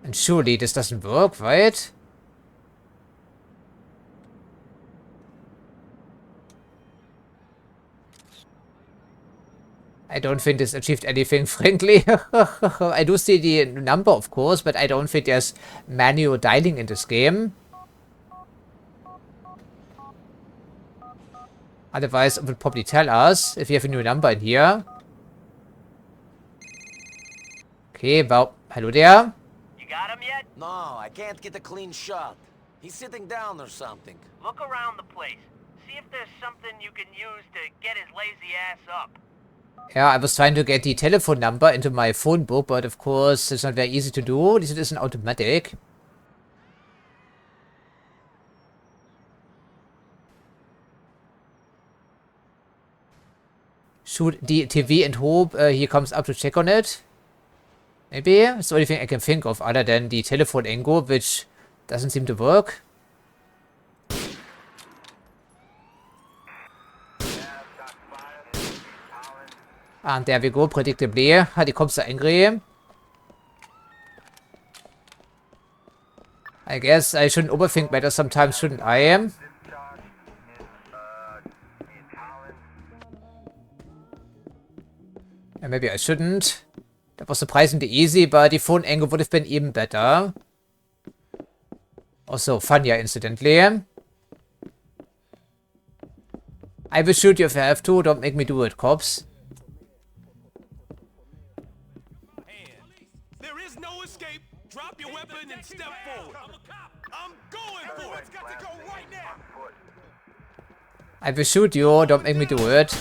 And surely this doesn't work, right? I don't think this achieved anything, frankly. I do see the number, of course, but I don't think there's manual dialing in this game. Otherwise, it would probably tell us if we have a new number in here. Okay, well, hello there.
You got him yet?
No, I can't get a clean shot. He's sitting down or something.
Look around the place. See if there's something you can use to get his lazy ass up.
Yeah, I was trying to get the telephone number into my phone book, but of course it's not very easy to do. This isn't automatic. Shoot the TV and hope he comes up to check on it. Maybe? It's the only thing I can think of other than the telephone angle, which doesn't seem to work. And there we go, predictably. The cops are angry. I guess I shouldn't overthink matters sometimes, shouldn't I? Yeah, maybe I shouldn't. That was surprisingly easy, but the phone angle would have been even better. Also funnier, incidentally. I will shoot you if I have to, don't make me do it, cops.
There is no escape. Drop your weapon and step forward. I'm going for it. Everyone's got to go right now.
I will shoot you, don't make me do it.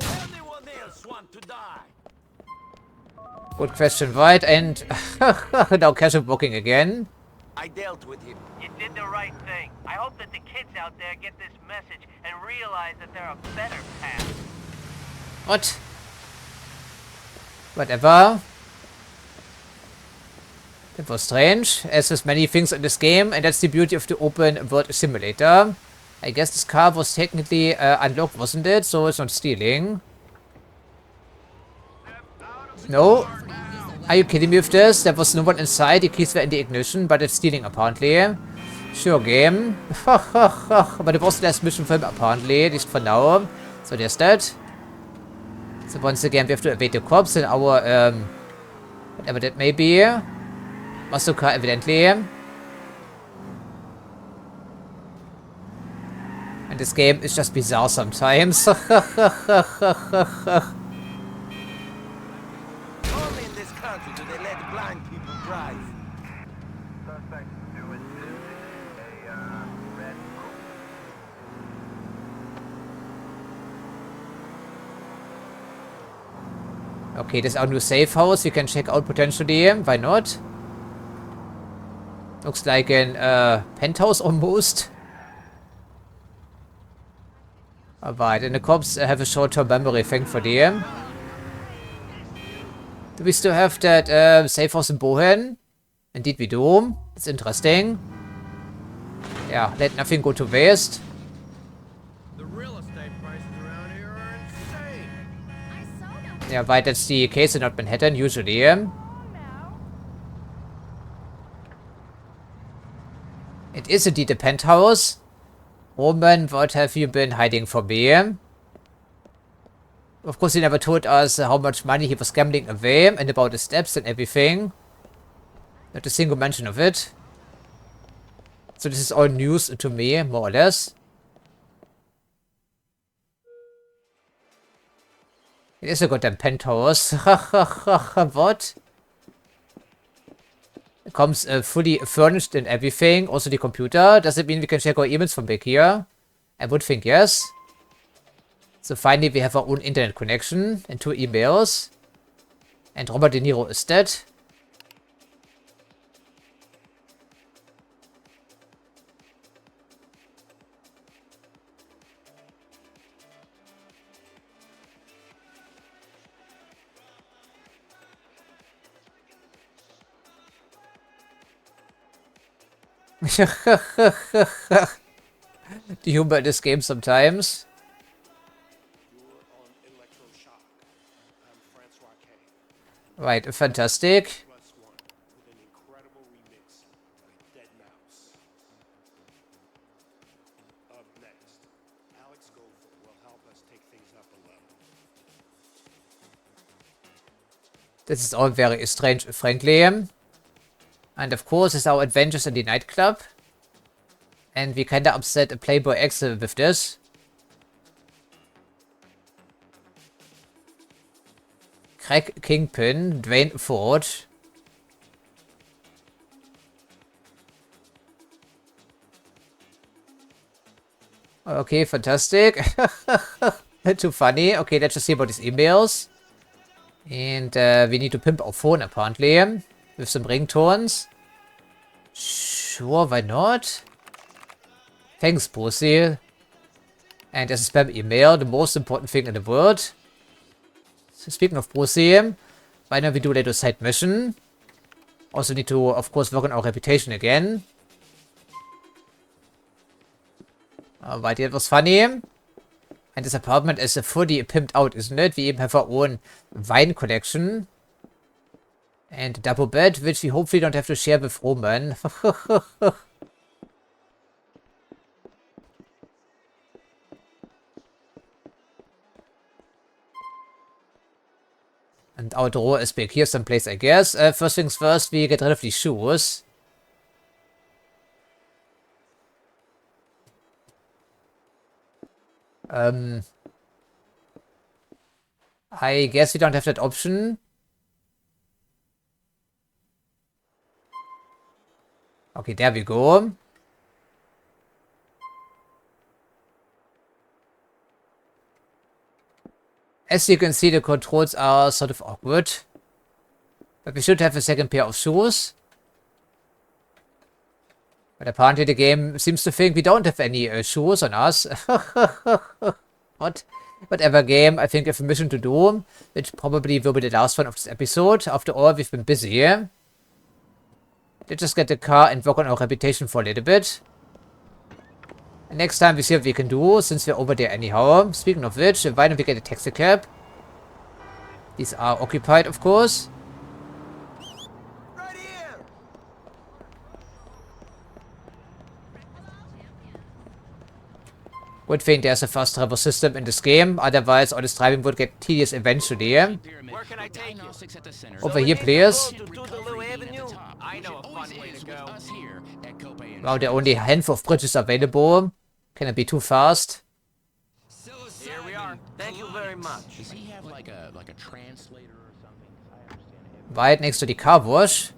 Anyone else want to die?
Good question, right? And now casual booking again.
I dealt with him.
You did the right thing. I hope that the kids out there get this message and realize that there are better paths.
What? Whatever. That was strange, as there's many things in this game, and that's the beauty of the open world simulator. I guess this car was technically unlocked, wasn't it? So it's not stealing. No? Are you kidding me with this? There was no one inside, the keys were in the ignition, but it's stealing apparently. Sure game. But it was the last mission for him apparently, at least for now. So there's that. So once again we have to evade the cops in our, whatever that may be. Muscle car evidently. And this game is just bizarre sometimes.
Only in this country do they let blind people drive.
Okay, this is our new safe house. We can check out potentially. Why not? Looks like an penthouse almost. Alright, and the cops have a short-term memory, thankfully. Do we still have that safe house in Bohen? Indeed we do. It's interesting. Yeah, let nothing go to waste.
The real estate prices around here are insane.
Yeah, right, that's the case in North Manhattan, usually. It is indeed a penthouse. Roman, what have you been hiding from me? Of course, he never told us how much money he was gambling away and about the steps and everything. Not a single mention of it. So this is all news to me, more or less. It is a goddamn penthouse. What? It comes fully furnished and everything. Also the computer. Does it mean we can check our emails from back here? I would think yes. So finally we have our own internet connection and 2 emails. And Robert De Niro is dead. The humor in this game sometimes. Right, fantastic. This is all very strange, frankly. And of course, it's our adventures in the nightclub. And we kinda upset a Playboy X with this. Crack Kingpin, Dwayne Ford. Okay, fantastic. Too funny. Okay, let's just see about these emails. And we need to pimp our phone, apparently. With some ringtones. Sure, why not? Thanks, Brucey. And there's a spam email, the most important thing in the world. So speaking of Brucey, why don't we do a little side mission? Also need to, of course, work on our reputation again. Alright, that was funny. And this apartment is fully pimped out, isn't it? We even have our own wine collection. And a double bed, which we hopefully don't have to share with Roman. And our drawer is back here someplace, I guess. First things first, we get rid of these shoes. I guess we don't have that option. Okay, there we go. As you can see, the controls are sort of awkward. But we should have a second pair of shoes. But apparently the game seems to think we don't have any shoes on us. What? Whatever game, I think we have a mission to do. Which probably will be the last one of this episode. After all, we've been busy. Let's just get the car and work on our reputation for a little bit. And next time we see what we can do, since we're over there anyhow. Speaking of which, why don't we get a taxi cab? These are occupied, of course.
Right here.
Good thing there's a fast travel system in this game, otherwise all this driving would get tedious eventually.
Where can I take you?
Over here, please.
I know a fun way to go.
Wow, there are only a handful of bridges available. Can it be too fast?
Here we are. Thank you very much.
Does he have like a translator or something? I understand him.
Right next to the car wash.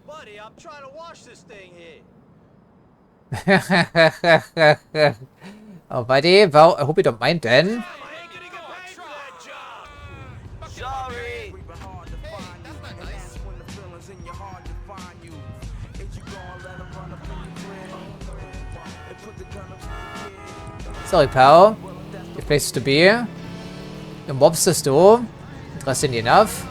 Buddy, I'm trying to wash this thing here.
Oh, buddy, well, I hope you don't mind then.
Sorry.
Sorry, pal. Good place to be. The mobsters though. Interesting enough.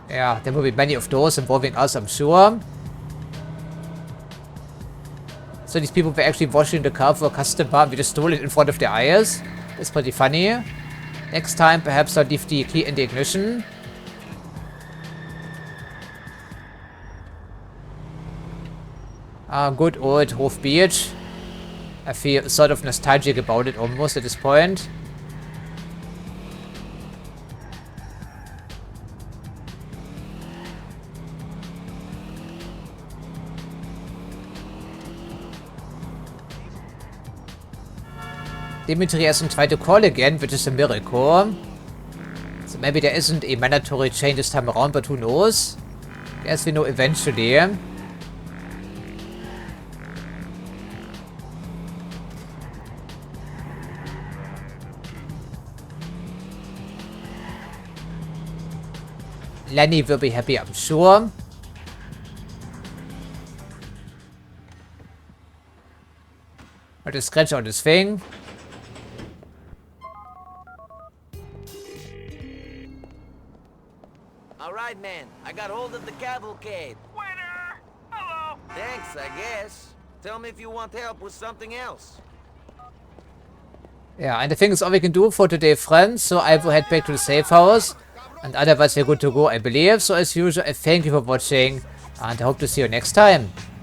Yeah, there will be many of those involving us, I'm sure. So these people were actually washing the car for a customer. We just stole it in front of their eyes. That's pretty funny. Next time, perhaps I'll leave the key in the ignition. Good old Hove Beach. I feel sort of nostalgic about it almost at this point. Dimitri hasn't tried to call again, which is a miracle. So maybe there isn't a mandatory chain this time around, but who knows? Guess we know eventually. Lenny will be happy, I'm sure. But a scratch on this thing.
All right, man. I got hold of the cavalcade.
Winner! Hello!
Thanks, I guess. Tell me if you want help with something else.
Yeah, and I think that's all we can do for today, friends. So I will head back to the safe house. And otherwise we're good to go, I believe. So as usual, I thank you for watching. And I hope to see you next time.